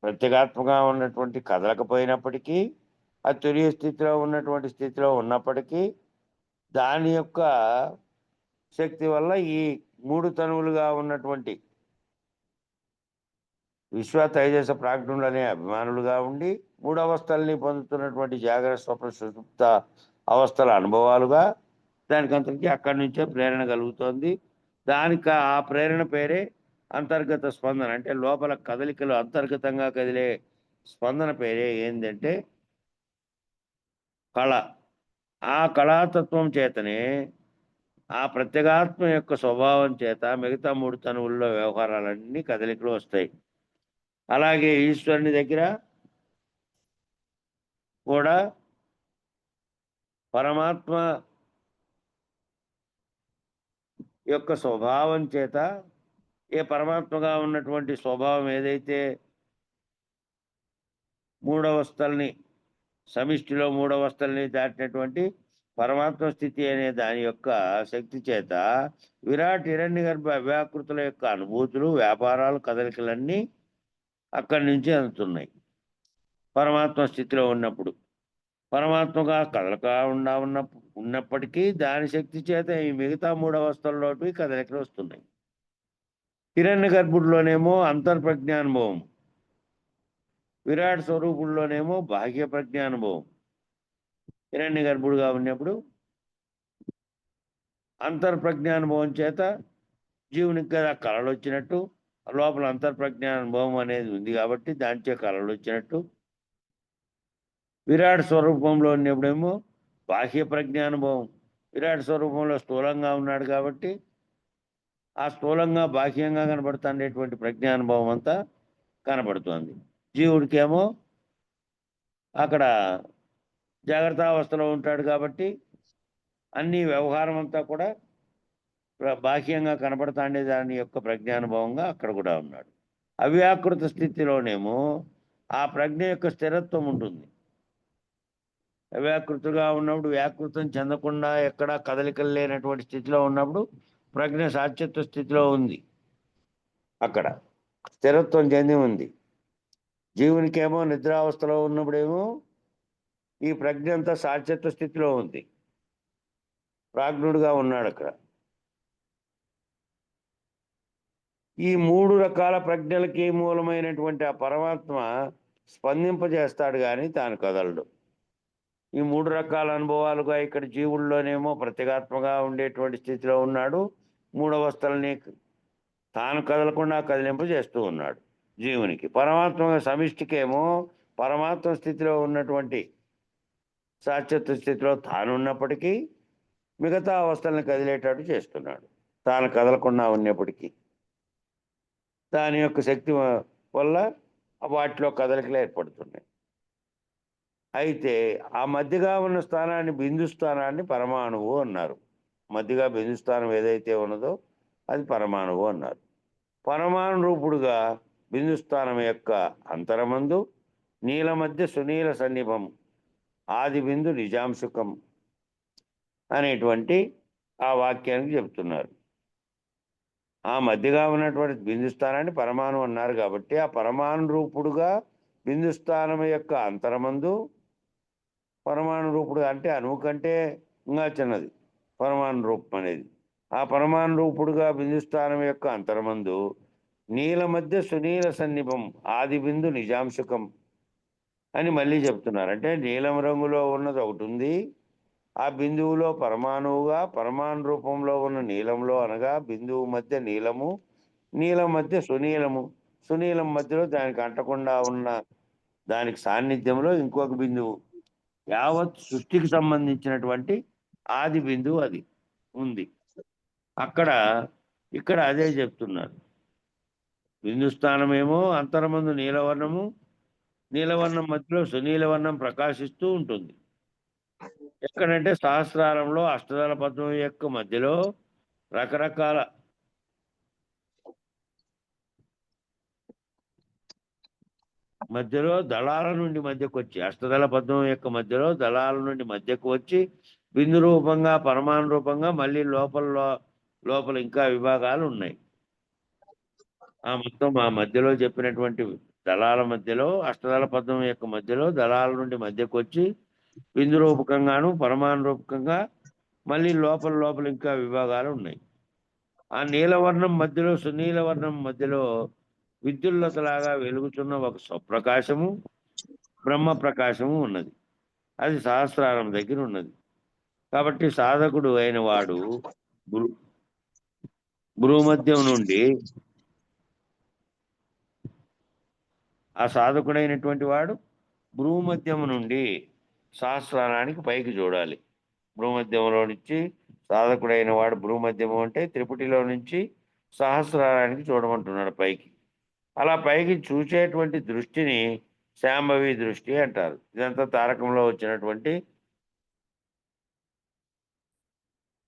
ప్రత్యేగాత్మగా ఉన్నటువంటి కదలకపోయినప్పటికీ, ఆ తురియ స్థితిలో ఉన్నటువంటి స్థితిలో ఉన్నప్పటికీ దాని యొక్క శక్తి వల్ల ఈ 3 తనువులుగా ఉన్నటువంటి విశ్వ తైజస ప్రాజ్ఞులు అనే అభిమానులుగా ఉండి 3 అవస్థల్ని పొందుతున్నటువంటి జాగ్రత్త స్వప్న సుషుప్త అవస్థల అనుభవాలుగా దానికంతటికీ అక్కడి నుంచే ప్రేరణ కలుగుతోంది. దానికి ఆ ప్రేరణ పేరే అంతర్గత స్పందన. అంటే లోపల కదలికలు అంతర్గతంగా కదిలే స్పందన పేరే ఏంటంటే కళ. ఆ కళాతత్వం చేతనే ఆ ప్రత్యేగాత్మ యొక్క స్వభావం చేత మిగతా 3 తనువుల్లో వ్యవహారాలన్నీ కదలికలు వస్తాయి. అలాగే ఈశ్వరుని దగ్గర కూడా పరమాత్మ యొక్క స్వభావం చేత ఏ పరమాత్మగా ఉన్నటువంటి స్వభావం ఏదైతే 3 అవస్థల్ని సమిష్టిలో 3 అవస్థల్ని దాటినటువంటి పరమాత్మ స్థితి అనే దాని యొక్క శక్తి చేత విరాట్ హిరణ్యగర్భ అవ్యాకృతుల యొక్క అనుభూతులు, వ్యాపారాలు, కదలికలన్నీ అక్కడి నుంచి అందుతున్నాయి. పరమాత్మ స్థితిలో ఉన్నప్పుడు పరమాత్మగా కదలక ఉన్నప్పటికీ దాని శక్తి చేత ఈ మిగతా 3 అవస్థల్లోకి కదలికలు వస్తున్నాయి. హిరణ్య గర్భుడిలోనేమో అంతర్ప్రజ్ఞానుభవం, విరాట్ స్వరూపుల్లోనేమో బాహ్య ప్రజ్ఞానుభవం. హిరణ్య గర్భుడుగా ఉన్నప్పుడు అంతర్ప్రజ్ఞానుభవం చేత జీవునికి కదా కళలు వచ్చినట్టు, లోపల అంతర్ప్రజ్ఞానుభవం అనేది ఉంది కాబట్టి దానిచే కళలు వచ్చినట్టు, విరాట్ స్వరూపంలో ఉన్నప్పుడేమో బాహ్య ప్రజ్ఞానుభవం. విరాట్ స్వరూపంలో స్థూలంగా ఉన్నాడు కాబట్టి ఆ స్థూలంగా బాహ్యంగా కనబడుతుండేటువంటి ప్రజ్ఞానుభవం అంతా కనబడుతోంది. జీవుడికేమో అక్కడ జాగ్రత్త అవస్థలో ఉంటాడు కాబట్టి అన్ని వ్యవహారం అంతా కూడా బాహ్యంగా కనపడతాండే దాని యొక్క ప్రజ్ఞానుభవంగా అక్కడ కూడా ఉన్నాడు. అవ్యాకృత స్థితిలోనేమో ఆ ప్రజ్ఞ యొక్క స్థిరత్వం ఉంటుంది. అవ్యాకృతిగా ఉన్నప్పుడు వ్యాకృతం చెందకుండా ఎక్కడా కదలికలు లేనటువంటి స్థితిలో ఉన్నప్పుడు ప్రజ్ఞ సాక్షిత్వ స్థితిలో ఉంది, అక్కడ స్థిరత్వం చెంది ఉంది. జీవునికేమో నిద్రావస్థలో ఉన్నప్పుడేమో ఈ ప్రజ్ఞ అంతా సాక్షిత్వ స్థితిలో ఉంది, ప్రాజ్ఞుడుగా ఉన్నాడు అక్కడ. ఈ 3 రకాల ప్రజ్ఞలకి మూలమైనటువంటి ఆ పరమాత్మ స్పందింపజేస్తాడు కానీ తాను కదలడు. ఈ 3 రకాల అనుభవాలుగా ఇక్కడ జీవుల్లోనేమో ప్రత్యేగాత్మగా ఉండేటువంటి స్థితిలో ఉన్నాడు, మూడవస్థల్ని తాను కదలకుండా కదిలింపజేస్తూ ఉన్నాడు జీవునికి. పరమాత్మ సమిష్టికేమో పరమాత్మ స్థితిలో ఉన్నటువంటి సాక్షిత్వ స్థితిలో తాను ఉన్నప్పటికీ మిగతా అవస్థల్ని కదిలేటట్టు చేస్తున్నాడు, తాను కదలకుండా ఉన్నప్పటికీ. దాని యొక్క శక్తి వల్ల వాటిలో కదలికలు ఏర్పడుతున్నాయి. అయితే ఆ మధ్యగా ఉన్న స్థానాన్ని బిందు స్థానాన్ని పరమాణువు అన్నారు. మధ్యగా బిందు స్థానం ఏదైతే ఉన్నదో అది పరమాణువు అన్నారు. పరమాణు రూపుడుగా బిందు స్థానం యొక్క అంతరమందు నీల మధ్య సునీల సన్నిభం ఆది బిందు నిజాంశుకం అనేటువంటి ఆ వాక్యానికి చెప్తున్నారు. ఆ మధ్యగా ఉన్నటువంటి బిందు స్థానాన్ని పరమాణు అన్నారు కాబట్టి ఆ పరమాణు రూపుడుగా బిందు స్థానం యొక్క అంతరమందు, పరమాణు రూపుడు అంటే అణువు కంటే ఇంకా చిన్నది పరమాణు రూపం అనేది. ఆ పరమాణు రూపుడుగా బిందు స్థానం యొక్క అంతరమందు నీల మధ్య సునీల సన్నిభం ఆది బిందు నిజాంశుకం అని మళ్ళీ చెప్తున్నారు. అంటే నీలం రంగులో ఉన్నది ఒకటి ఉంది, ఆ బిందువులో పరమాణువుగా పరమాణు రూపంలో ఉన్న నీలంలో అనగా బిందువు మధ్య నీలము, నీలం మధ్య సునీలము, సునీలం మధ్యలో దానికి అంటకుండా ఉన్న దానికి సాన్నిధ్యంలో ఇంకొక బిందువు, యావత్ సృష్టికి సంబంధించినటువంటి ఆది బిందువు అది ఉంది అక్కడ. ఇక్కడ అదే చెప్తున్నారు. బిందు స్థానమేమో అంతరమందు నీలవర్ణము, నీలవర్ణం మధ్యలో సునీలవర్ణం ప్రకాశిస్తూ ఉంటుంది. ఎక్కడంటే సహస్రారంలో అష్టదళ పద్మం యొక్క మధ్యలో రకరకాల మధ్యలో దళాల నుండి మధ్యకు వచ్చి, అష్టదళ పద్మం యొక్క మధ్యలో దళాల నుండి మధ్యకు వచ్చి బిందు రూపంగా పరమాణు రూపంగా మళ్ళీ లోపల ఇంకా విభాగాలు ఉన్నాయి. ఆ మొత్తం ఆ మధ్యలో చెప్పినటువంటి దళాల మధ్యలో అష్టదళ పద్మం యొక్క మధ్యలో దళాల నుండి మధ్యకు వచ్చి బిందు రూపకంగాను పరమాణు రూపకంగా మళ్ళీ లోపల ఇంకా విభాగాలు ఉన్నాయి. ఆ నీలవర్ణం మధ్యలో సునీలవర్ణం మధ్యలో విద్యుల్లతలాగా వెలుగుతున్న ఒక స్వప్రకాశము బ్రహ్మ ప్రకాశము ఉన్నది. అది సహస్రారం దగ్గర ఉన్నది. కాబట్టి సాధకుడు అయిన వాడు భూమధ్యం నుండి, ఆ సాధకుడైనటువంటి వాడు భూమధ్యము నుండి సహస్రారానికి పైకి చూడాలి. భూమధ్యంలో నుంచి సాధకుడైన వాడు భూమధ్యము అంటే త్రిపుటిలో నుంచి సహస్రారానికి చూడమంటున్నాడు పైకి. అలా పైకి చూసేటువంటి దృష్టిని శాంభవి దృష్టి అంటారు. ఇదంతా తారకంలో వచ్చినటువంటి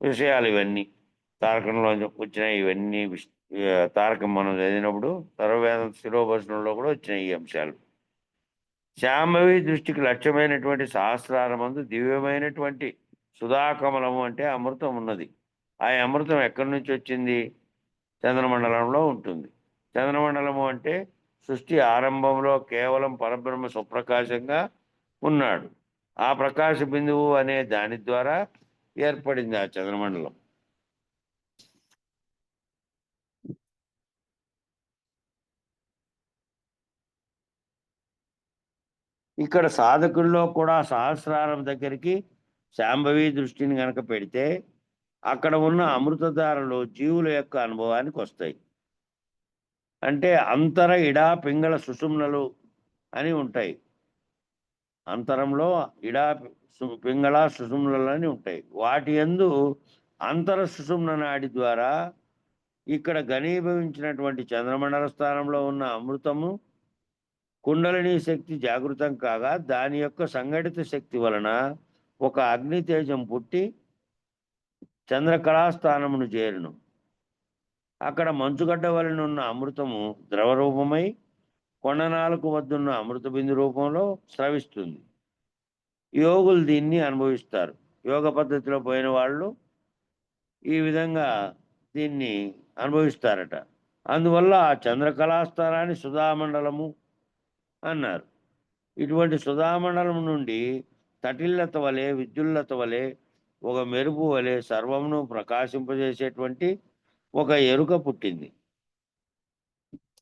విషయాలు. ఇవన్నీ తారకంలో వచ్చిన ఇవన్నీ తారకం మనం చదివినప్పుడు సర్వవేద శిరోభస్నంలో కూడా వచ్చినాయి ఈ అంశాలు. శాంభవి దృష్టికి లక్ష్యమైనటువంటి సహస్రారమందు దివ్యమైనటువంటి సుధాకమలము అంటే అమృతం ఉన్నది. ఆ అమృతం ఎక్కడి నుంచి వచ్చింది? చంద్రమండలంలో ఉంటుంది. చంద్రమండలము అంటే సృష్టి ఆరంభంలో కేవలం పరబ్రహ్మ సుప్రకాశంగా ఉన్నాడు. ఆ ప్రకాశ బిందువు అనే దాని ద్వారా ఏర్పడింది ఆ చంద్రమండలం. ఇక్కడ సాధకుల్లో కూడా సహస్రారం దగ్గరికి శాంభవి దృష్టిని కనుక పెడితే అక్కడ ఉన్న అమృతధారలు జీవుల యొక్క అనుభవానికి వస్తాయి. అంటే అంతర ఇడా పింగళ సుషుమ్నలు అని ఉంటాయి. అంతరంలో ఇడా పింగళ సుషుమ్నలు అని ఉంటాయి. వాటి యందు అంతర సుషుమ్న నాడి ద్వారా ఇక్కడ ఘనీభవించినటువంటి చంద్రమండల స్థానంలో ఉన్న అమృతము కుండలిని శక్తి జాగృతం కాగా దాని యొక్క సంఘటిత శక్తి వలన ఒక అగ్ని తేజం పుట్టి చంద్రకళాస్థానమును చేరును. అక్కడ మంచుగడ్డ వలనున్న అమృతము ద్రవరూపమై కొండనాలకు వద్దున్న అమృత బిందు రూపంలో స్రవిస్తుంది. యోగులు దీన్ని అనుభవిస్తారు. యోగ పద్ధతిలో పోయిన వాళ్ళు ఈ విధంగా దీన్ని అనుభవిస్తారట. అందువల్ల ఆ చంద్రకళాస్థానాన్ని సుధామండలము అన్నారు. ఇటువంటి సుధామండలం నుండి తటిల్లత వలె, విద్యుల్లత వలె, ఒక మెరుపు వలె సర్వమును ప్రకాశింపజేసేటువంటి ఒక ఎరుక పుట్టింది.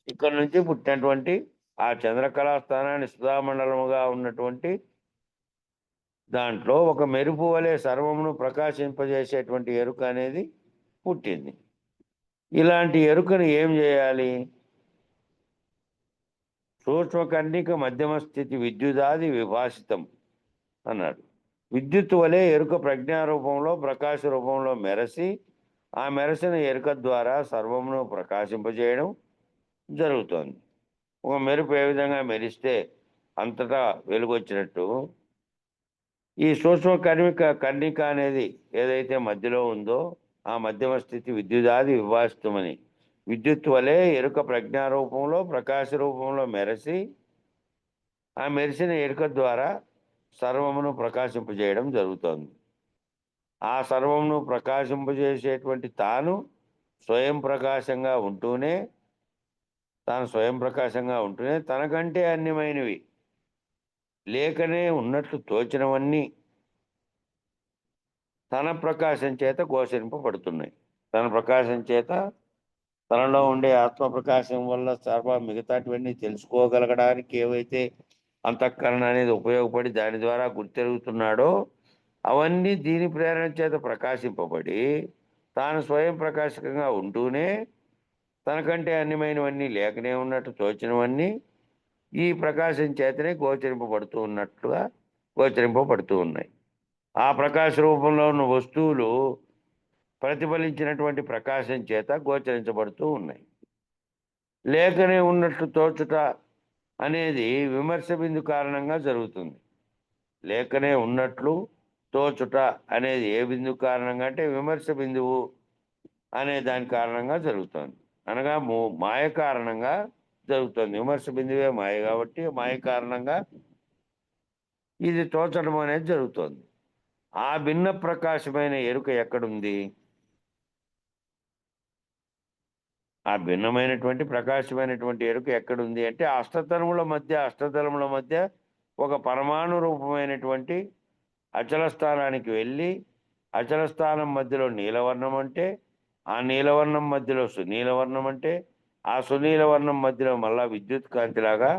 ఇక్కడ నుంచి పుట్టినటువంటి ఆ చంద్రకళాస్థానాన్ని సుధామండలముగా ఉన్నటువంటి దాంట్లో ఒక మెరుపు వలె సర్వమును ప్రకాశింపజేసేటువంటి ఎరుక అనేది పుట్టింది. ఇలాంటి ఎరుకను ఏం చేయాలి? సూక్ష్మకర్ణిక మధ్యమ స్థితి విద్యుదాది విభాసితం అన్నాడు. విద్యుత్ వలె ఎరుక ప్రజ్ఞారూపంలో ప్రకాశ రూపంలో మెరసి ఆ మెరసిన ఎరుక ద్వారా సర్వమును ప్రకాశింపజేయడం జరుగుతోంది. ఒక మెరుపు ఏ విధంగా మెరిస్తే అంతటా వెలుగొచ్చినట్టు ఈ సూక్ష్మ కర్ణిక అనేది ఏదైతే మధ్యలో ఉందో ఆ మధ్యమ స్థితి విద్యుదాది విభాసితమని విద్యుత్ వలె ఎరుక ప్రజ్ఞారూపంలో ప్రకాశ రూపంలో మెరసి ఆ మెరిసిన ఎరుక ద్వారా సర్వమును ప్రకాశింపజేయడం జరుగుతోంది. ఆ సర్వమును ప్రకాశింపజేసేటువంటి తాను స్వయం ప్రకాశంగా ఉంటూనే తనకంటే అన్యమైనవి లేకనే ఉన్నట్లు తోచినవన్నీ తన ప్రకాశం చేత గోచరింపబడుతున్నాయి. తన ప్రకాశం చేత తనలో ఉండే ఆత్మ ప్రకాశం వల్ల మిగతాటివన్నీ తెలుసుకోగలగడానికి ఏవైతే అంతఃకరణ అనేది ఉపయోగపడి దాని ద్వారా గుర్తెరుగుతున్నాడో అవన్నీ దీని ప్రేరణ చేత ప్రకాశింపబడి తాను స్వయం ప్రకాశకంగా ఉంటూనే తనకంటే అన్యమైనవన్నీ లేకనే ఉన్నట్టు తోచినవన్నీ ఈ ప్రకాశం చేతనే గోచరింపబడుతూ ఉన్నాయి. ఆ ప్రకాశ రూపంలో ఉన్న వస్తువులు ప్రతిఫలించినటువంటి ప్రకాశం చేత గోచరించబడుతూ ఉన్నాయి. లేకనే ఉన్నట్లు తోచుట అనేది విమర్శ బిందు కారణంగా జరుగుతుంది. లేకనే ఉన్నట్లు తోచుట అనేది ఏ బిందు కారణంగా అంటే విమర్శ బిందువు అనే దాని కారణంగా జరుగుతుంది. అనగా మాయ కారణంగా జరుగుతుంది. విమర్శ బిందువే మాయ కాబట్టి మాయ కారణంగా ఇది తోచడం అనేది జరుగుతుంది. ఆ భిన్న ప్రకాశమైన ఎరుక ఎక్కడుంది? ఆ భిన్నమైనటువంటి ప్రకాశమైనటువంటి ఎరుక ఎక్కడుంది అంటే అష్టతలముల మధ్య ఒక పరమాణు రూపమైనటువంటి అచల స్థానానికి వెళ్ళి అచల స్థానం మధ్యలో నీలవర్ణం అంటే ఆ నీలవర్ణం మధ్యలో సునీలవర్ణం అంటే ఆ సునీలవర్ణం మధ్యలో మళ్ళా విద్యుత్ కాంతిలాగా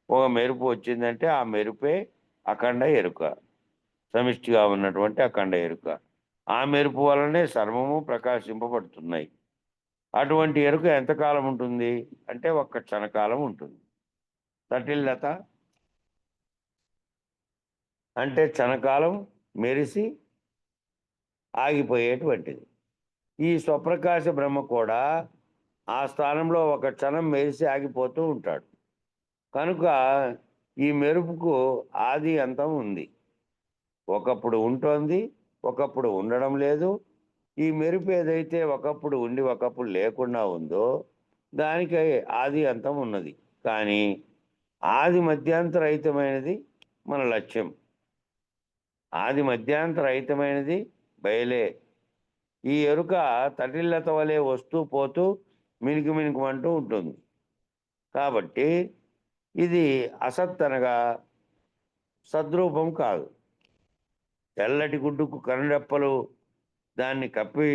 ఒక మెరుపు వచ్చిందంటే ఆ మెరుపే అఖండ ఎరుక, సమిష్టిగా ఉన్నటువంటి అఖండ ఎరుక. ఆ మెరుపు వలనే సర్వము ప్రకాశింపబడుతున్నాయి. అటువంటి ఎరుక ఎంతకాలం ఉంటుంది అంటే ఒక్క క్షణకాలం ఉంటుంది. తటిల్లత అంటే క్షణకాలం మెరిసి ఆగిపోయేటువంటిది. ఈ స్వప్రకాశ బ్రహ్మ కూడా ఆ స్థానంలో ఒక క్షణం మెరిసి ఆగిపోతూ ఉంటాడు. కనుక ఈ మెరుపుకు ఆది అంతం ఉంది. ఒకప్పుడు ఉంటుంది, ఒకప్పుడు ఉండడం లేదు. ఈ మెరుపు ఏదైతే ఒకప్పుడు ఉండి ఒకప్పుడు లేకుండా ఉందో దానికి ఆది అంతం ఉన్నది. కానీ ఆది మధ్యాంతరహితమైనది మన లక్ష్యం. ఆది మధ్యాంతరహితమైనది బయలే. ఈ ఎరుక తటిల్లత వలె వస్తూ పోతూ మినుకుమంటూ ఉంటుంది. కాబట్టి ఇది అసత్ అనగా సద్రూపం కాదు. తెల్లటి గుడ్డుకు కనురెప్పలు దాన్ని కప్పి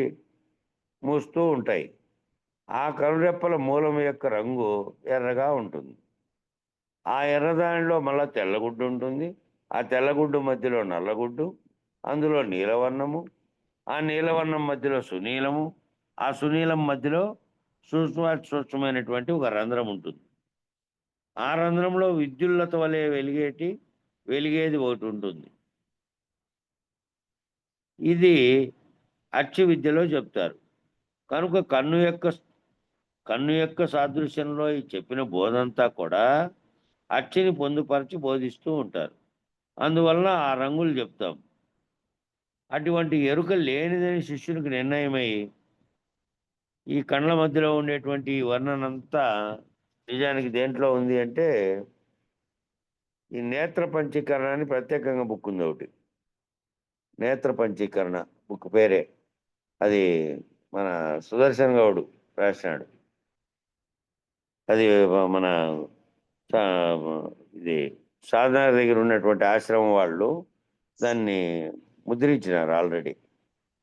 మూస్తూ ఉంటాయి. ఆ కనురెప్పల మూలం యొక్క రంగు ఎర్రగా ఉంటుంది. ఆ ఎర్రదానిలో మళ్ళా తెల్లగుడ్డు ఉంటుంది. ఆ తెల్లగుడ్డు మధ్యలో నల్లగుడ్డు, అందులో నీలవర్ణము, ఆ నీలవర్ణం మధ్యలో సునీలము, ఆ సునీలం మధ్యలో సూక్ష్మమైనటువంటి ఒక రంధ్రం ఉంటుంది. ఆ రంధ్రంలో విద్యుల్లత వలె వెలిగేది ఒకటి ఉంటుంది. ఇది అక్షి విద్యలో చెప్తారు. కనుక కన్ను యొక్క సాదృశ్యంలో ఈ చెప్పిన బోధంతా కూడా అక్షిని పొందుపరిచి బోధిస్తూ ఉంటారు. అందువలన ఆ రంగులు చెప్తాం. అటువంటి ఎరుక లేనిదని శిష్యునికి నిర్ణయమై ఈ కండ్ల మధ్యలో ఉండేటువంటి ఈ వర్ణనంతా నిజానికి దేంట్లో ఉంది అంటే ఈ నేత్ర పంచీకరణ అని ప్రత్యేకంగా బుక్ ఉంది ఒకటి. నేత్ర పంచీకరణ బుక్ పేరే. అది మన సుదర్శన్ గౌడు రాసినాడు. అది మన ఇది సాధన దగ్గర ఉన్నటువంటి ఆశ్రమం వాళ్ళు దాన్ని ముద్రించినారు ఆల్రెడీ.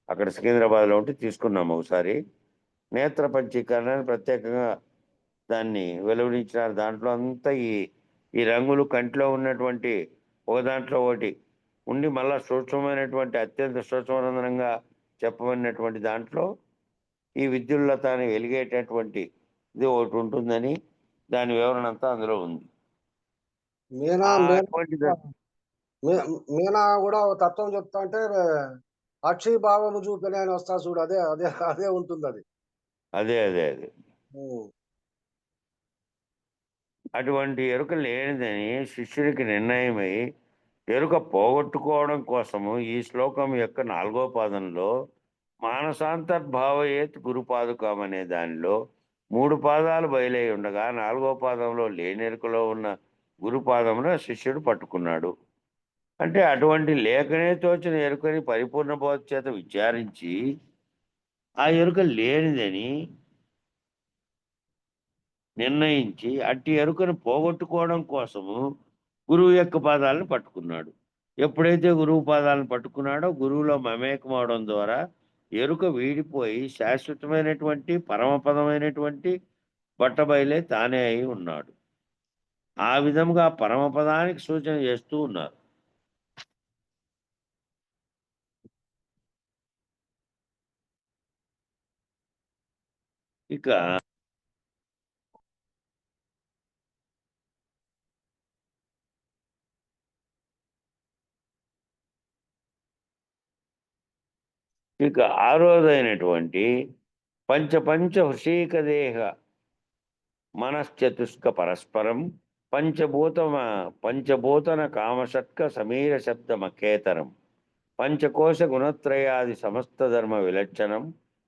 అక్కడ సికింద్రాబాద్లో ఉంటే తీసుకున్నాము ఒకసారి. నేత్ర పంచీకరణ అని ప్రత్యేకంగా దాన్ని వెలువరించినారు. దాంట్లో అంతా ఈ రంగులు కంటిలో ఉన్నటువంటి ఒక దాంట్లో ఒకటి ఉండి మళ్ళా సూక్ష్మమైనటువంటి అత్యంత సూక్ష్మరంధ్రంగా చెప్పబడినటువంటి దాంట్లో ఈ విద్యుల్లతాన్ని వెలిగేటటువంటి ఇది ఒకటి ఉంటుందని దాని వివరణ అంతా అందులో ఉంది. మీనా కూడా తత్వం చెప్తా అంటే అక్షి భావము చూపిన అని వస్తా చూడు, అదే అదే అదే ఉంటుంది అది. అదే అదే అదే అటువంటి ఎరుక లేనిదని శిష్యుడికి నిర్ణయమై ఎరుక పోగొట్టుకోవడం కోసము ఈ శ్లోకం యొక్క 4వ పాదంలో మానసాంతర్భావయేత్ గురుపాదుకం అనే దానిలో 3 పాదాలు బయలై ఉండగా 4వ పాదంలో లేనెరుకలో ఉన్న గురుపాదమును శిష్యుడు పట్టుకున్నాడు. అంటే అటువంటి లేఖనే తోచిన ఎరుకని పరిపూర్ణ బోధ చేత విచారించి ఆ ఎరుక లేనిదని నిర్ణయించి అట్టి ఎరుకను పోగొట్టుకోవడం కోసము గురువు యొక్క పాదాలను పట్టుకున్నాడు. ఎప్పుడైతే గురువు పాదాలను పట్టుకున్నాడో గురువులో మమేకం అవడం ద్వారా ఎరుక వీడిపోయి శాశ్వతమైనటువంటి పరమపదమైనటువంటి బట్టబయలే తానే అయి ఉన్నాడు. ఆ విధంగా పరమపదానికి సూచన చేస్తూ ఉన్నారు. ఇక ఆరోదైనటువంటి పంచ హృషీకదేహ మనశ్చతుష్క పరస్పరం పంచభూతన కామషట్క సమీర శబ్దమకేతరం పంచకోశ గుణత్రయాది సమస్త ధర్మ విలక్షణం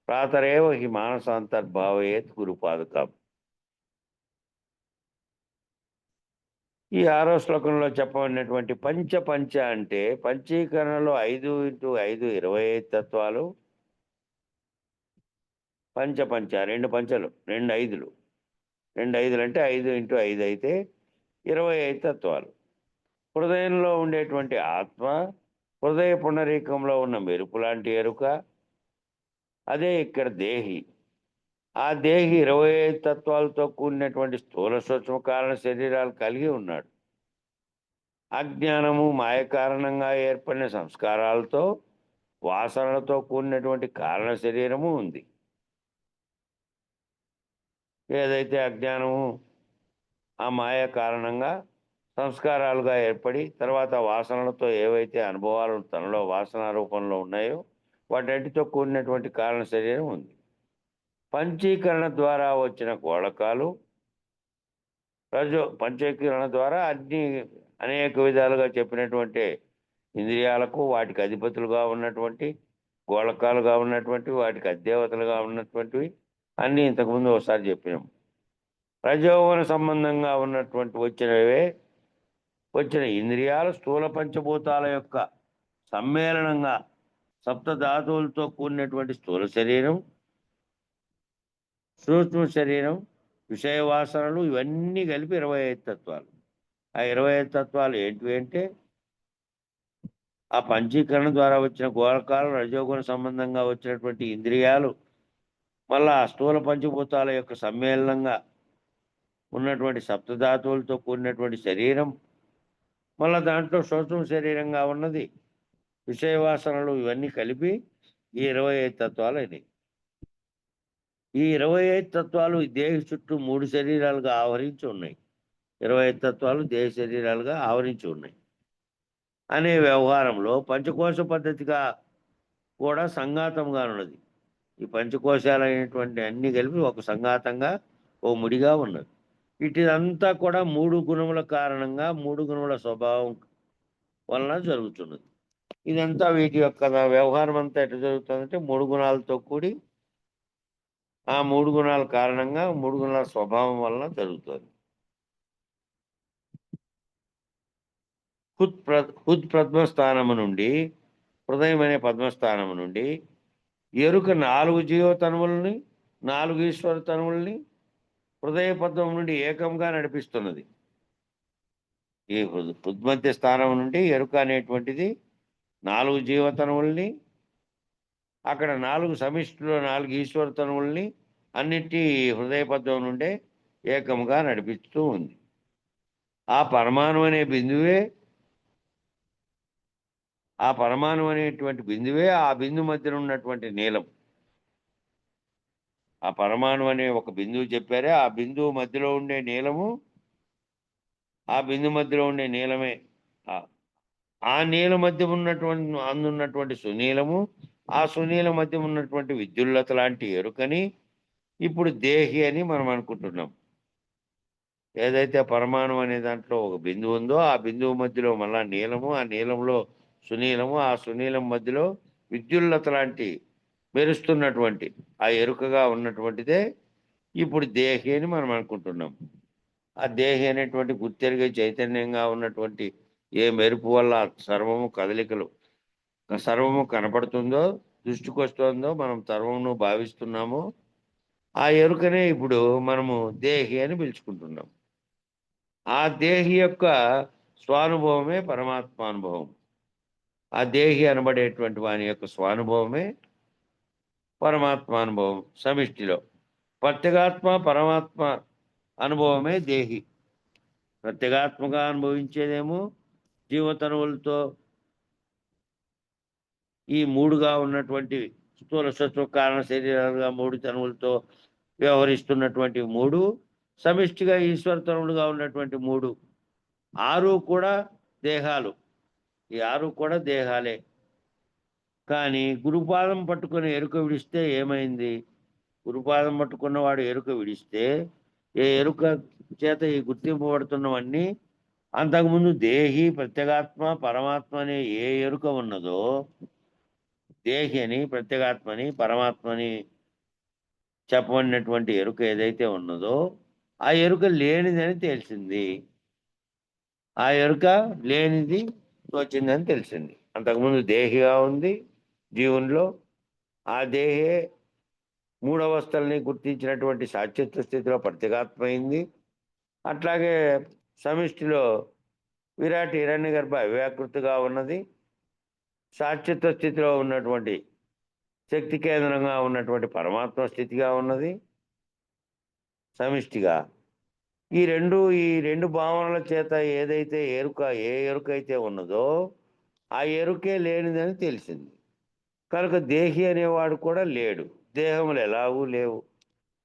ప్రాతరేవ హి మానసాంతర్భావయేత్ గురుపాదుకం. ఈ 6వ శ్లోకంలో చెప్పబడినటువంటి పంచ అంటే పంచీకరణలో 5x5 25 తత్వాలు. పంచ 2 పంచలు 2 5లు 2 5లు అంటే 5x5 అయితే 25 తత్వాలు. హృదయంలో ఉండేటువంటి ఆత్మ, హృదయ పుండరీకంలో ఉన్న మెరుపు లాంటి ఎరుక, అదే ఇక్కడ దేహి. ఆ దేహి 25 తత్వాలతో కూడినటువంటి స్థూల సూక్ష్మ కారణ శరీరాలు కలిగి ఉన్నాడు. అజ్ఞానము మాయ కారణంగా ఏర్పడిన సంస్కారాలతో వాసనలతో కూడినటువంటి కారణ శరీరము ఉంది. ఏదైతే అజ్ఞానము ఆ మాయ కారణంగా సంస్కారాలుగా ఏర్పడి తర్వాత వాసనలతో ఏవైతే అనుభవాలు తనలో వాసన రూపంలో ఉన్నాయో వాటన్నిటితో కూడినటువంటి కారణ శరీరం ఉంది. పంచీకరణ ద్వారా వచ్చిన గోళకాలు పంచీకరణ ద్వారా అన్ని అనేక విధాలుగా చెప్పినటువంటి ఇంద్రియాలకు వాటికి అధిపతులుగా ఉన్నటువంటి గోళకాలుగా ఉన్నటువంటి వాటికి అధిదేవతలుగా ఉన్నటువంటివి అన్నీ ఇంతకుముందు ఒకసారి చెప్పినాం. రజోగుణ సంబంధంగా ఉన్నటువంటి వచ్చిన ఇంద్రియాలు స్థూల పంచభూతాల యొక్క సమ్మేళనంగా సప్తధాతువులతో కూడినటువంటి స్థూల శరీరం, సూక్ష్మ శరీరం, విషయ వాసనలు ఇవన్నీ కలిపి 25 తత్వాలు. ఆ 25 తత్వాలు ఏంటివి అంటే ఆ పంచీకరణ ద్వారా వచ్చిన గోళకాలు, రజోగుణ సంబంధంగా వచ్చినటువంటి ఇంద్రియాలు, మళ్ళా స్థూల పంచభూతాల యొక్క సమ్మేళనంగా ఉన్నటువంటి సప్తధాతువులతో కూడినటువంటి శరీరం, మళ్ళా దాంట్లో సూక్ష్మ శరీరంగా ఉన్నది విషయ వాసనలు, ఇవన్నీ కలిపి ఈ 25 తత్వాలు అయినాయి. ఈ 25 తత్వాలు దేహి చుట్టూ 3 శరీరాలుగా ఆవరించి ఉన్నాయి. 25 తత్వాలు దేహ శరీరాలుగా ఆవరించి ఉన్నాయి అనే వ్యవహారంలో పంచకోశ పద్ధతిగా కూడా సంఘాతంగా ఉన్నది. ఈ పంచకోశాలైనటువంటి అన్ని కలిపి ఒక సంఘాతంగా ఓ ముడిగా ఉన్నది. వీటిదంతా కూడా 3 గుణముల కారణంగా 3 గుణముల స్వభావం వలన జరుగుతున్నది. ఇదంతా వీటి యొక్క వ్యవహారం అంతా ఎట్లా జరుగుతుందంటే 3 గుణాలతో కూడి ఆ 3 గుణాల కారణంగా 3 గుణాల స్వభావం వలన జరుగుతుంది. హుద్ పద్మస్థానము నుండి, హృదయం అనే పద్మస్థానము నుండి ఎరుక 4 జీవతనువుల్ని 4 ఈశ్వర తనువుల్ని హృదయ పద్మం నుండి ఏకంగా నడిపిస్తున్నది. ఈ హృద్మధ్య స్థానం నుండి ఎరుక అనేటువంటిది 4 జీవతనువుల్ని, అక్కడ 4 సమిష్టిలో 4 ఈశ్వర తనువుల్ని అన్నిటి హృదయ పద్మం నుండే ఏకంగా నడిపిస్తూ ఉంది. ఆ పరమాణు అనే బిందువే ఆ బిందు మధ్యన ఉన్నటువంటి నీలం. ఆ పరమాణు అనే ఒక బిందువు చెప్పారే, ఆ బిందువు మధ్యలో ఉండే నీలము, ఆ బిందు మధ్యలో ఉండే నీలమే. ఆ నీల మధ్య అందున్నటువంటి సునీలము, ఆ సునీల మధ్య ఉన్నటువంటి విద్యుల్లత లాంటి ఎరుకని ఇప్పుడు దేహి అని మనం అనుకుంటున్నాం. ఏదైతే పరమాణు అనే దాంట్లో ఒక బిందువు ఉందో ఆ బిందువు మధ్యలో మళ్ళా నీలము, ఆ నీలంలో సునీలము, ఆ సునీలం మధ్యలో విద్యుల్లత లాంటి మెరుస్తున్నటువంటి ఆ ఎరుకగా ఉన్నటువంటిదే ఇప్పుడు దేహి అని మనం అనుకుంటున్నాం. ఆ దేహి అనేటువంటి గుర్తెరిగే చైతన్యంగా ఉన్నటువంటి ఏ మెరుపు వల్ల సర్వము కనపడుతుందో, దృష్టికి వస్తుందో, మనం సర్వమును భావిస్తున్నామో ఆ ఎరుకనే ఇప్పుడు మనము దేహి అని పిలుచుకుంటున్నాం. ఆ దేహి యొక్క స్వానుభవమే పరమాత్మానుభవం. ఆ దేహి అనబడేటువంటి వాని యొక్క స్వానుభవమే పరమాత్మానుభవం. సమిష్టిలో ప్రత్యేగాత్మ పరమాత్మ అనుభవమే దేహి. ప్రత్యేగాత్మగా అనుభవించేదేమో జీవతనువులతో ఈ 3గా ఉన్నటువంటి స్థూల సత్వ కారణ శరీరాలుగా 3 తనువులతో వ్యవహరిస్తున్నటువంటి 3, సమిష్టిగా ఈశ్వర తనువులుగా ఉన్నటువంటి 3, 6 కూడా దేహాలు. ఈ 6 కూడా దేహాలే. కానీ గురుపాదం పట్టుకొని ఎరుక విడిస్తే ఏమైంది? గురుపాదం పట్టుకున్నవాడు ఎరుక విడిస్తే ఏ ఎరుక చేత ఈ గుర్తింపబడుతున్నవన్నీ అంతకుముందు దేహి, ప్రత్యేగాత్మ, పరమాత్మ అనే ఏ ఎరుక ఉన్నదో, దేహి అని, ప్రత్యేగాత్మని, పరమాత్మని చెప్పబడినటువంటి ఎరుక ఏదైతే ఉన్నదో ఆ ఎరుక లేనిదని తెలిసింది. ఆ ఎరుక లేనిది వచ్చిందని తెలిసింది. అంతకుముందు దేహిగా ఉంది జీవునిలో. ఆ దేహే 3 అవస్థల్ని గుర్తించినటువంటి సాక్షిత్వ స్థితిలో ప్రత్యేగాత్మ అయింది. అట్లాగే సమిష్టిలో విరాట్ హిరణ్యగర్భ అవ్యాకృతిగా ఉన్నది. సాక్షిత్వ స్థితిలో ఉన్నటువంటి శక్తి కేంద్రంగా ఉన్నటువంటి పరమాత్మ స్థితిగా ఉన్నది సమిష్టిగా. ఈ రెండు భావనల చేత ఏదైతే ఏ ఎరుక అయితే ఉన్నదో ఆ ఎరుకే లేనిదని తెలిసింది. కనుక దేహి అనేవాడు కూడా లేడు. దేహములు ఎలాగూ లేవు.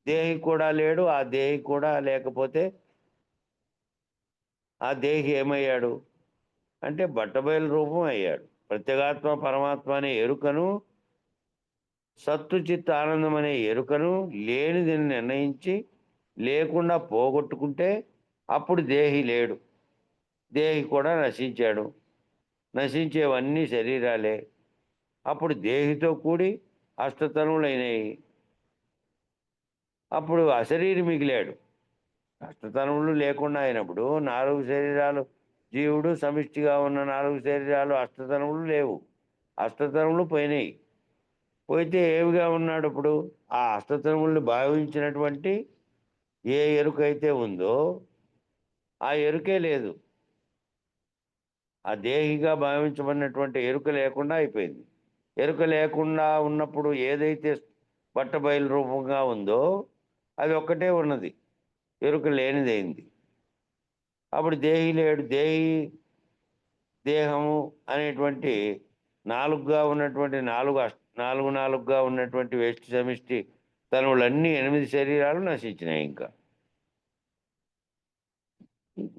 దేహి కూడా లేడు. ఆ దేహి కూడా లేకపోతే ఆ దేహి ఏమయ్యాడు అంటే బట్టబయలు రూపం అయ్యాడు. ప్రత్యేగాత్మ పరమాత్మ అనే ఎరుకను, సత్తు చిత్త ఆనందం అనే ఎరుకను లేనిదని నిర్ణయించి లేకుండా పోగొట్టుకుంటే అప్పుడు దేహి లేడు. దేహి కూడా నశించాడు. నశించేవన్నీ శరీరాలే. అప్పుడు దేహితో కూడి అష్టతనువులైనవి. అప్పుడు అశరీరి మిగిలాడు. అష్టతనువులు లేకుండా అయినప్పుడు 4 శరీరాలు జీవుడు, సమిష్టిగా ఉన్న 4 శరీరాలు, అష్టతనువులు లేవు. అష్టతనువులు పోయినాయి. పోయితే ఏవిగా ఉన్నాడు ఇప్పుడు? ఆ అష్టతనువుల్ని భావించినటువంటి ఏ ఎరుక అయితే ఉందో ఆ ఎరుకే లేదు. ఆ దేహిగా భావించబడినటువంటి ఎరుక లేకుండా అయిపోయింది. ఎరుక లేకుండా ఉన్నప్పుడు ఏదైతే బట్టబయలు రూపంగా ఉందో అది ఒక్కటే ఉన్నది. ఎరుక లేనిదైంది. అప్పుడు దేహి లేడు. దేహము అనేటువంటి 4గా ఉన్నటువంటి 4గా ఉన్నటువంటి వ్యష్టి సమిష్టి తనువులన్నీ 8 శరీరాలు నశించినాయి.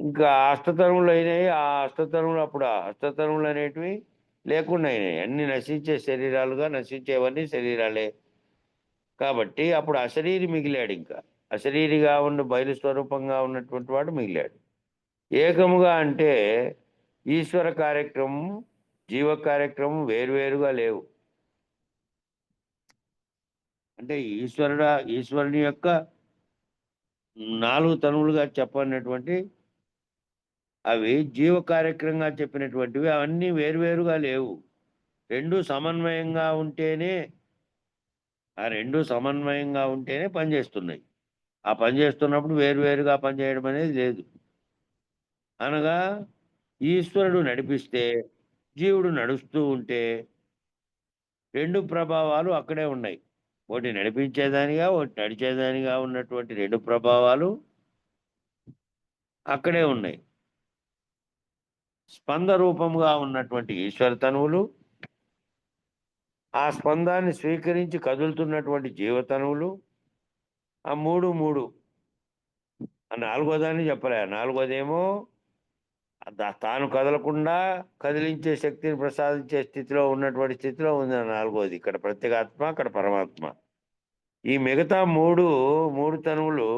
ఇంకా అష్టతనువులు అయినాయి. ఆ అష్టతనువులు అప్పుడు అష్టతనువులు అనేటివి లేకుండా అయినాయి. అన్ని నశించే శరీరాలుగా, నశించేవన్నీ శరీరాలే. కాబట్టి అప్పుడు అశరీరి మిగిలాడు. ఇంకా అశరీరిగా ఉన్న బయలు స్వరూపంగా ఉన్నటువంటి వాడు మిగిలాడు. ఏకముగా అంటే ఈశ్వర కార్యక్రమం జీవ కార్యక్రమం వేరువేరుగా లేవు. అంటే ఈశ్వరుని యొక్క 4 తనువులుగా చెప్పనటువంటి అవి జీవ కార్యక్రమంగా చెప్పినటువంటివి అవన్నీ వేరువేరుగా లేవు. రెండు సమన్వయంగా ఉంటేనే పనిచేస్తున్నాయి. ఆ పనిచేస్తున్నప్పుడు వేరువేరుగా పనిచేయడం అనేది లేదు. అనగా ఈశ్వరుడు నడిపిస్తే జీవుడు నడుస్తూ ఉంటే 2 ప్రభావాలు అక్కడే ఉన్నాయి. ఒకటి నడిపించేదానిగా, ఒకటి నడిచేదానిగా ఉన్నటువంటి 2 ప్రభావాలు అక్కడే ఉన్నాయి. స్పంద రూపముగా ఉన్నటువంటి ఈశ్వర తనువులు, ఆ స్పందాన్ని స్వీకరించి కదులుతున్నటువంటి జీవతనువులు, ఆ 3 ఆ 4వ దాన్ని చెప్పలే. 4వదేమో తాను కదలకుండా కదిలించే శక్తిని ప్రసాదించే స్థితిలో ఉన్నటువంటి స్థితిలో ఉంది 4వది. ఇక్కడ ప్రత్యేగాత్మ, అక్కడ పరమాత్మ. ఈ మిగతా మూడు తనువులు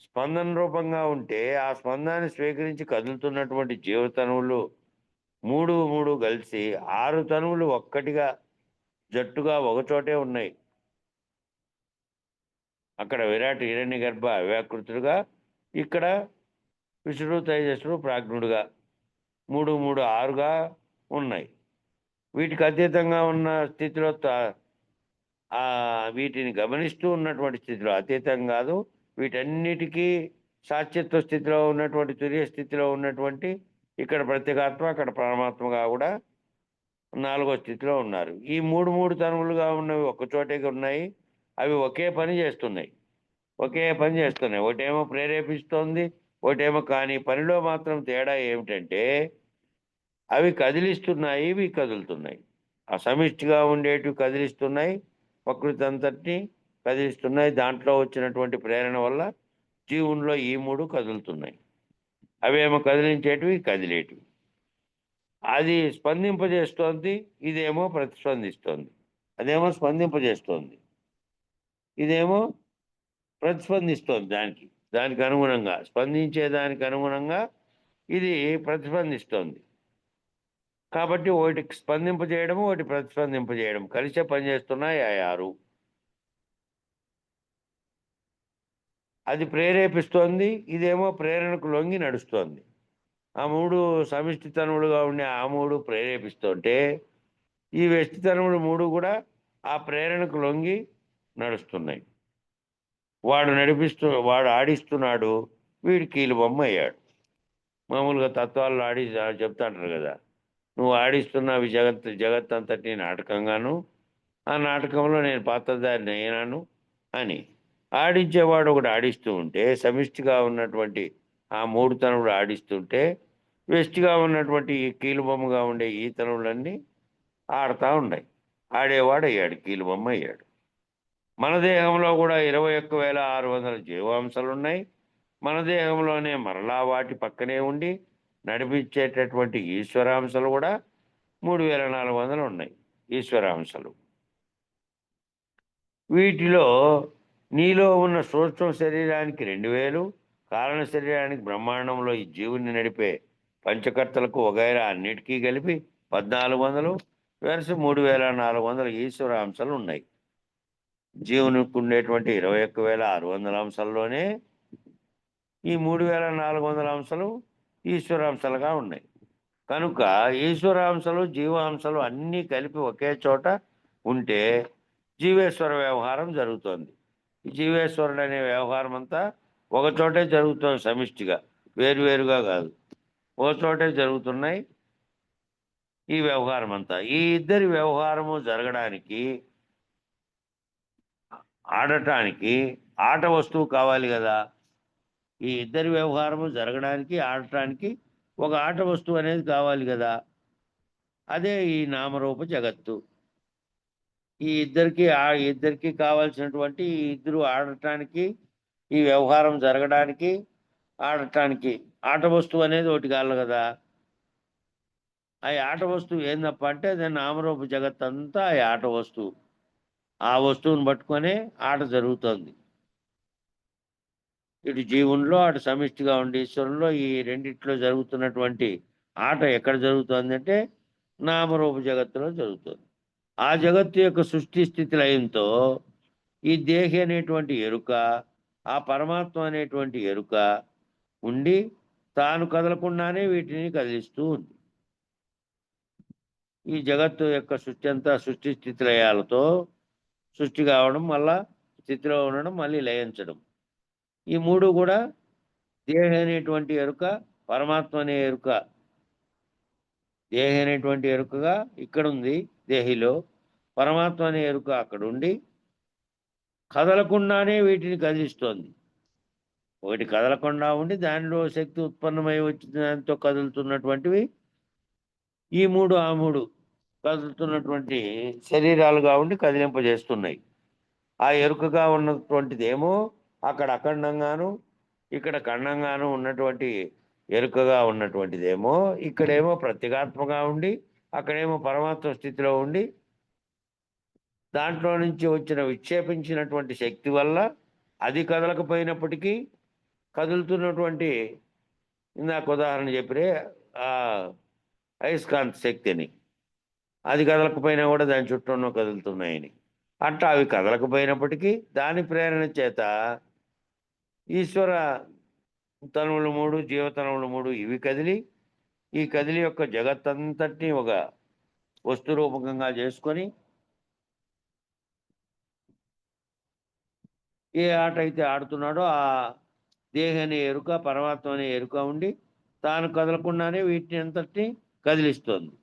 స్పందన రూపంగా ఉంటే ఆ స్పందాన్ని స్వీకరించి కదులుతున్నటువంటి జీవతనువులు 3 కలిసి 6 తనువులు ఒక్కటిగా జట్టుగా ఒకచోటే ఉన్నాయి. అక్కడ విరాట్ హిరణ్య గర్భ అవ్యాకృతుడుగా, ఇక్కడ విష్ణుడు తేజస్సుడు ప్రాజ్ఞుడుగా 3 6గా ఉన్నాయి. వీటికి అతీతంగా ఉన్న స్థితిలో వీటిని గమనిస్తూ ఉన్నటువంటి స్థితిలో, అతీతం కాదు, వీటన్నిటికీ సాత్యత్వ స్థితిలో ఉన్నటువంటి తుర్య స్థితిలో ఉన్నటువంటి ఇక్కడ ప్రత్యేగాత్మ, అక్కడ పరమాత్మగా కూడా 4వ స్థితిలో ఉన్నారు. ఈ 3 తనువులుగా ఉన్నవి ఒక్కచోటే ఉన్నాయి. అవి ఒకే పని చేస్తున్నాయి. ఒకటేమో ప్రేరేపిస్తోంది, ఒకటేమో కానీ పనిలో మాత్రం తేడా ఏమిటంటే అవి కదిలిస్తున్నాయి, ఇవి కదులుతున్నాయి. ఆ సమిష్టిగా ఉండేటివి కదిలిస్తున్నాయి, ప్రకృతి అంతటిని కదిలిస్తున్నాయి. దాంట్లో వచ్చినటువంటి ప్రేరణ వల్ల జీవుల్లో ఈ 3 కదులుతున్నాయి. అవేమో కదిలించేటివి, కదిలేటివి. అది స్పందింపజేస్తోంది, ఇదేమో ప్రతిస్పందిస్తోంది. అదేమో స్పందింపజేస్తోంది, ఇదేమో ప్రతిస్పందిస్తోంది. దానికి అనుగుణంగా స్పందించేదానికి అనుగుణంగా ఇది ప్రతిస్పందిస్తోంది. కాబట్టి ఒకటి స్పందింపజేయడము, ఒకటి ప్రతిస్పందింపజేయడం కలిసే పనిచేస్తున్నాయి ఆ 6. అది ప్రేరేపిస్తోంది, ఇదేమో ప్రేరణకు లొంగి నడుస్తోంది. ఆ 3 సమిష్టితనములుగా ఉండే ఆ 3 ప్రేరేపిస్తుంటే ఈ వ్యష్టితనములు 3 కూడా ఆ ప్రేరణకు లొంగి నడుస్తున్నాయి. వాడు ఆడిస్తున్నాడు, వీడు కీలుబొమ్మ అయ్యాడు. మామూలుగా తత్వాల్లో చెప్తా అంటారు కదా, నువ్వు ఆడిస్తున్నావు జగత్ అంతటి నాటకంగాను, ఆ నాటకంలో నేను పాత్రధారిని అయినాను అని. ఆడించేవాడు ఒకటి ఆడిస్తూ ఉంటే, సమిష్టిగా ఉన్నటువంటి ఆ 3 తనువులు ఆడిస్తుంటే, వ్యష్టిగా ఉన్నటువంటి ఈ కీలుబొమ్మగా ఉండే ఈ తనువులన్నీ ఆడుతూ ఉన్నాయి. ఆడేవాడు అయ్యాడు, కీలుబొమ్మ అయ్యాడు. మన దేహంలో కూడా 21,600 జీవాంశాలు ఉన్నాయి. మన దేహంలోనే మరలా వాటి పక్కనే ఉండి నడిపించేటటువంటి ఈశ్వరాంశాలు కూడా 3,400 ఉన్నాయి ఈశ్వరాంశాలు. వీటిలో నీలో ఉన్న సూక్ష్మ శరీరానికి 2,000, కారణ శరీరానికి బ్రహ్మాండంలో ఈ జీవుని నడిపే పంచకర్తలకు వగైరా అన్నిటికీ కలిపి 1,400 వెరసి 3,400 ఈశ్వరాంశాలు ఉన్నాయి. జీవునికి ఉండేటువంటి 21,600 అంశాల్లోనే ఈ 3,400 అంశాలు ఈశ్వరాంశాలుగా ఉన్నాయి. కనుక ఈశ్వరాంశాలు జీవాంశాలు అన్నీ కలిపి ఒకే చోట ఉంటే జీవేశ్వర వ్యవహారం జరుగుతోంది. ఈ జీవేశ్వరుడు అనే వ్యవహారం అంతా ఒకచోటే జరుగుతోంది, సమిష్టిగా, వేరువేరుగా కాదు, ఒకచోటే జరుగుతున్నాయి ఈ వ్యవహారం అంతా. ఈ ఇద్దరి వ్యవహారము జరగడానికి, ఆడటానికి ఆట వస్తువు కావాలి కదా. ఈ ఇద్దరి వ్యవహారము జరగడానికి, ఆడటానికి ఒక ఆట వస్తువు అనేది కావాలి కదా. అదే ఈ నామరూప జగత్తు. ఈ ఇద్దరికి కావాల్సినటువంటి ఈ ఇద్దరు ఆడటానికి, ఈ వ్యవహారం జరగడానికి, ఆడటానికి ఆట వస్తువు అనేది ఒకటి కావాలి కదా. ఆ ఆట వస్తువు ఏందప్ప అంటే అదే నామరూప జగత్ అంతా ఆ ఆట వస్తువు. ఆ వస్తువుని పట్టుకొనే ఆట జరుగుతుంది. ఇటు జీవునిలో, అటు సమిష్టిగా ఉండే ఈశ్వరంలో ఈ రెండిట్లో జరుగుతున్నటువంటి ఆట ఎక్కడ జరుగుతుంది అంటే నామరూప జగత్తులో జరుగుతుంది. ఆ జగత్తు యొక్క సృష్టి స్థితి లయంతో ఈ దేహి అనేటువంటి ఎరుక, ఆ పరమాత్మ అనేటువంటి ఎరుక ఉండి తాను కదలకుండానే వీటిని కదిలిస్తూ ఉంది. ఈ జగత్తు యొక్క సృష్టి అంతా సృష్టి స్థితి లయాలతో సృష్టి కావడం, మళ్ళా స్థితిలో ఉండడం, మళ్ళీ లయించడం. ఈ మూడు కూడా దేహి అనేటువంటి ఎరుక, పరమాత్మ అనే ఎరుక. దేహి అనేటువంటి ఎరుకగా ఇక్కడ ఉంది దేహిలో, పరమాత్మ అనే ఎరుక అక్కడ ఉండి కదలకుండానే వీటిని కదిలిస్తోంది. ఒకటి కదలకుండా ఉండి దానిలో శక్తి ఉత్పన్నమై వచ్చిన దాంతో కదులుతున్నటువంటివి ఈ మూడు, ఆ మూడు కదులుతున్నటువంటి శరీరాలుగా ఉండి కదిలింపజేస్తున్నాయి. ఆ ఎరుకగా ఉన్నటువంటిదేమో అక్కడ అఖండంగాను, ఇక్కడ ఖండంగాను ఉన్నటువంటి ఎరుకగా ఉన్నటువంటిదేమో ఇక్కడేమో ప్రత్యేగాత్మగా ఉండి, అక్కడేమో పరమాత్మ స్థితిలో ఉండి దాంట్లో నుంచి వచ్చిన విక్షేపించినటువంటి శక్తి వల్ల అది కదలకపోయినప్పటికీ కదులుతున్నటువంటి, ఇందాక ఉదాహరణ చెప్పిరే ఆ అయస్కాంత శక్తిని, అది కదలకపోయినా కూడా దాని చుట్టూ ఉన్న కదులుతున్నాయని. అట్లా అవి కదలకపోయినప్పటికీ దాని ప్రేరణ చేత ఈశ్వర తనువులు మూడు, జీవతనువులు మూడు ఇవి కదిలి ఈ కదిలి యొక్క జగత్తంతటిని ఒక వస్తు రూపకంగా చేసుకొని ఏ ఆట అయితే ఆడుతున్నాడో ఆ దేహి అనే ఎరుక, పరమాత్మ అనే ఎరుక ఉండి తాను కదలకుండానే వీటిని అంతటిని కదిలిస్తోంది.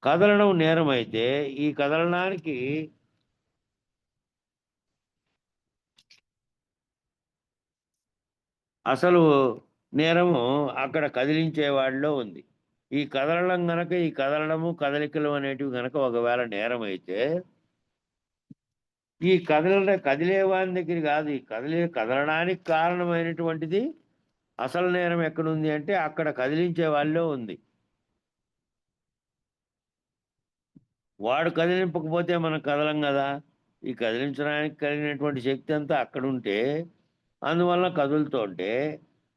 కదలడం నేరం అయితే ఈ కదలడానికి అసలు నేరము అక్కడ కదిలించే వాడిలో ఉంది. ఈ కదలడం గనక, ఈ కదలడము కదలికలు అనేటివి గనక ఒకవేళ నేరం అయితే ఈ కదిలే వాని దగ్గర కాదు, ఈ కదలడానికి కారణమైనటువంటిది అసలు నేరం ఎక్కడుంది అంటే అక్కడ కదిలించే వాళ్ళలో ఉంది. వాడు కదిలింపకపోతే మనం కదలం కదా. ఈ కదిలించడానికి కలిగినటువంటి శక్తి అంతా అక్కడుంటే, అందువల్ల కదులుతుంటే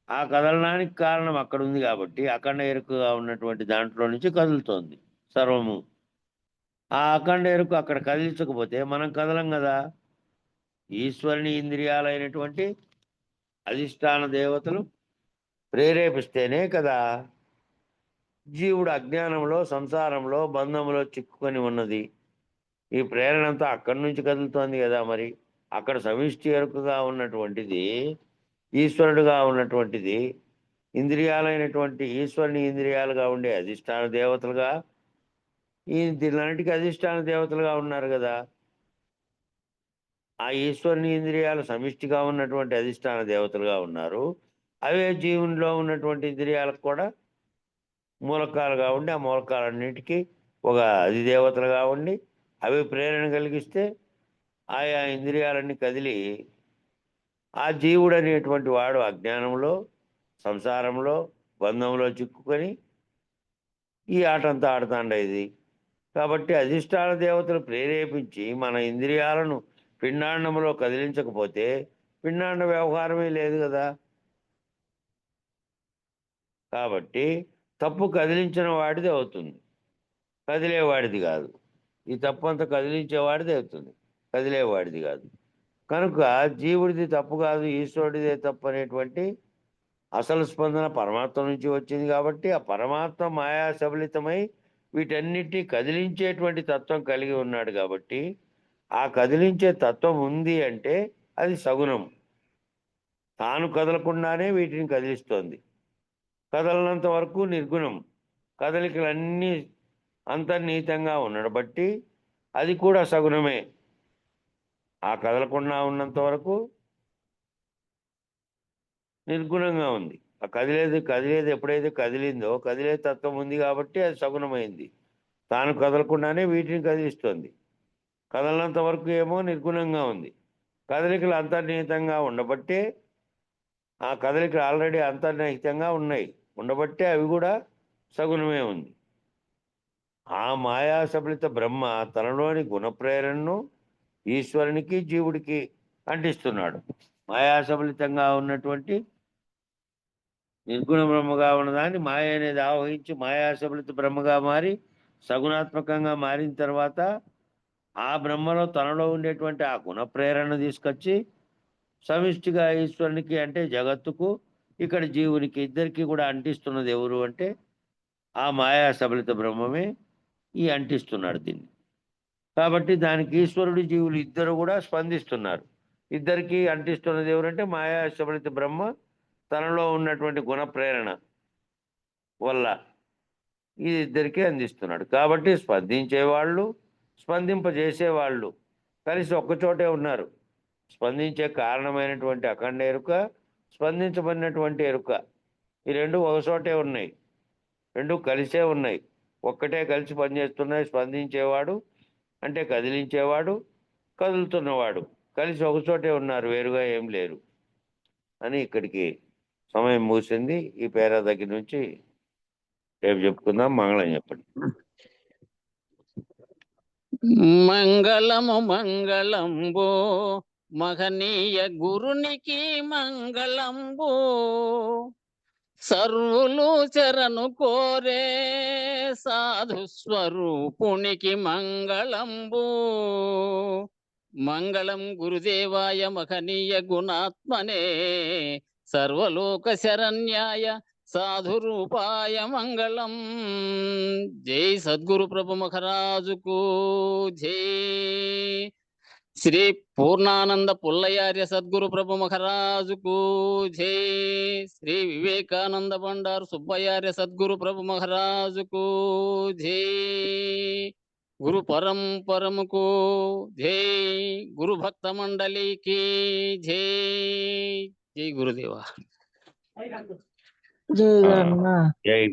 ఆ కదలడానికి కారణం అక్కడ ఉంది కాబట్టి అఖండ ఎరుకగా ఉన్నటువంటి దాంట్లో నుంచి కదులుతోంది సర్వము. ఆ అఖండ ఎరుక అక్కడ కదిలించకపోతే మనం కదలం కదా. ఈశ్వరుని ఇంద్రియాలైనటువంటి అధిష్టాన దేవతలు ప్రేరేపిస్తేనే కదా జీవుడు అజ్ఞానంలో, సంసారంలో, బంధంలో చిక్కుకొని ఉన్నది. ఈ ప్రేరణ అంతా అక్కడి నుంచి కదులుతోంది కదా. మరి అక్కడ సమిష్టి ఎరుకగా ఉన్నటువంటిది, ఈశ్వరుడుగా ఉన్నటువంటిది, ఇంద్రియాలైనటువంటి ఈశ్వరుని ఇంద్రియాలుగా ఉండే అధిష్టాన దేవతలుగా దీనిన్నిటికీ అధిష్టాన దేవతలుగా ఉన్నారు కదా. ఆ ఈశ్వరుని ఇంద్రియాలు సమిష్టిగా ఉన్నటువంటి అధిష్టాన దేవతలుగా ఉన్నారు. అవే జీవునిలో ఉన్నటువంటి ఇంద్రియాలకు కూడా మూలకాలుగా ఉండి ఆ మూలకాలన్నిటికీ ఒక అధిదేవతలుగా ఉండి అవి ప్రేరణ కలిగిస్తే ఆయా ఇంద్రియాలన్నీ కదిలి ఆ జీవుడు అనేటువంటి వాడు అజ్ఞానంలో, సంసారంలో, బంధంలో చిక్కుకొని ఈ ఆటంతా ఆడుతాండేది. కాబట్టి అధిష్టాన దేవతలు ప్రేరేపించి మన ఇంద్రియాలను పిండాండంలో కదిలించకపోతే పిండాండ వ్యవహారమే లేదు కదా. కాబట్టి తప్పు కదిలించిన వాడిది అవుతుంది, కదిలేవాడిది కాదు. ఈ తప్పు అంతా కదిలించేవాడిది అవుతుంది, కదిలేవాడిది కాదు. కనుక జీవుడిది తప్పు కాదు, ఈశ్వరుడిదే తప్పు అనేటువంటి అసలు స్పందన పరమాత్మ నుంచి వచ్చింది కాబట్టి ఆ పరమాత్మ మాయా సబలితమై వీటన్నిటినీ కదిలించేటువంటి తత్వం కలిగి ఉన్నాడు కాబట్టి ఆ కదిలించే తత్వం ఉంది అంటే అది సగుణం. తాను కదలకుండానే వీటిని కదిలిస్తోంది. కదలనంత వరకు నిర్గుణం. కదలికలన్నీ అంతర్నీతంగా ఉండడం బట్టి అది కూడా సగుణమే. ఆ కదలకుండా ఉన్నంత వరకు నిర్గుణంగా ఉంది. ఆ కదిలేది ఎప్పుడైతే కదిలిందో కదిలే తత్వం ఉంది కాబట్టి అది సగుణమైంది. తాను కదలకుండానే వీటిని కదిలిస్తోంది. కదలనంత వరకు ఏమో నిర్గుణంగా ఉంది. కదలికలు అంతర్నిహితంగా ఉండబట్టే ఆ కదలికలు ఆల్రెడీ అంతర్నిహితంగా ఉన్నాయి ఉండబట్టే అవి కూడా సగుణమే ఉంది. ఆ మాయా సబలిత బ్రహ్మ తనలోని గుణప్రేరణను ఈశ్వరునికి, జీవుడికి అంటిస్తున్నాడు. మాయాసబలితంగా ఉన్నటువంటి నిర్గుణ బ్రహ్మగా ఉన్నదాన్ని మాయ అనేది ఆవహించి మాయాసబలిత బ్రహ్మగా మారి సగుణాత్మకంగా మారిన తర్వాత ఆ బ్రహ్మలో తనలో ఉండేటువంటి ఆ గుణ ప్రేరణ తీసుకొచ్చి సమిష్టిగా ఈశ్వరునికి అంటే జగత్తుకు ఇక్కడ జీవునికి ఇద్దరికి కూడా అంటిస్తున్నది ఎవరు అంటే ఆ మాయా సబలిత బ్రహ్మమే ఈ అంటిస్తున్నాడు దీన్ని. కాబట్టి దానికి ఈశ్వరుడు జీవులు ఇద్దరు కూడా స్పందిస్తున్నారు. ఇద్దరికి అంటిస్తున్నది ఎవరంటే మాయా సబలిత బ్రహ్మ తనలో ఉన్నటువంటి గుణ ప్రేరణ వల్ల ఇది ఇద్దరికీ అందిస్తున్నాడు. కాబట్టి స్పందించేవాళ్ళు స్పందింపజేసేవాళ్ళు కలిసి ఒక్కచోటే ఉన్నారు. స్పందించే కారణమైనటువంటి అఖండ ఎరుక, స్పందించబడినటువంటి ఎరుక, ఈ రెండు ఒకచోటే ఉన్నాయి, రెండు కలిసే ఉన్నాయి, ఒక్కటే కలిసి పనిచేస్తున్నాయి. స్పందించేవాడు అంటే కదిలించేవాడు, కదులుతున్నవాడు కలిసి ఒకచోటే ఉన్నారు, వేరుగా ఏం లేరు అని ఇక్కడికి సమయం మూసింది. ఈ పేరా దగ్గర నుంచి రేపు చెప్పుకుందాం. మంగళం చెప్పండి. మంగళము మంగళంబు మహనీయ గురునికి మంగళంబు సర్వులు చరణు కోరే సాధు స్వరూపునికి మంగళంబు. మంగళం గురుదేవాయ మహనీయ గుణాత్మనే సర్వలోక శరణ్యాయ సాధు రూపాయ మంగళం. జై సద్గురు ప్రభు మహారాజుకు జై. శ్రీ పూర్ణానంద పుల్లయార్య సద్గురు ప్రభు మహారాజుకు జై. శ్రీ వివేకానంద బండారు సుబ్బయార్య సద్గురు ప్రభు మహారాజుకు జై. గురు పరంపరముకు జై. గురు భక్త మండలికి జై. జై గురుదేవా. జై. జై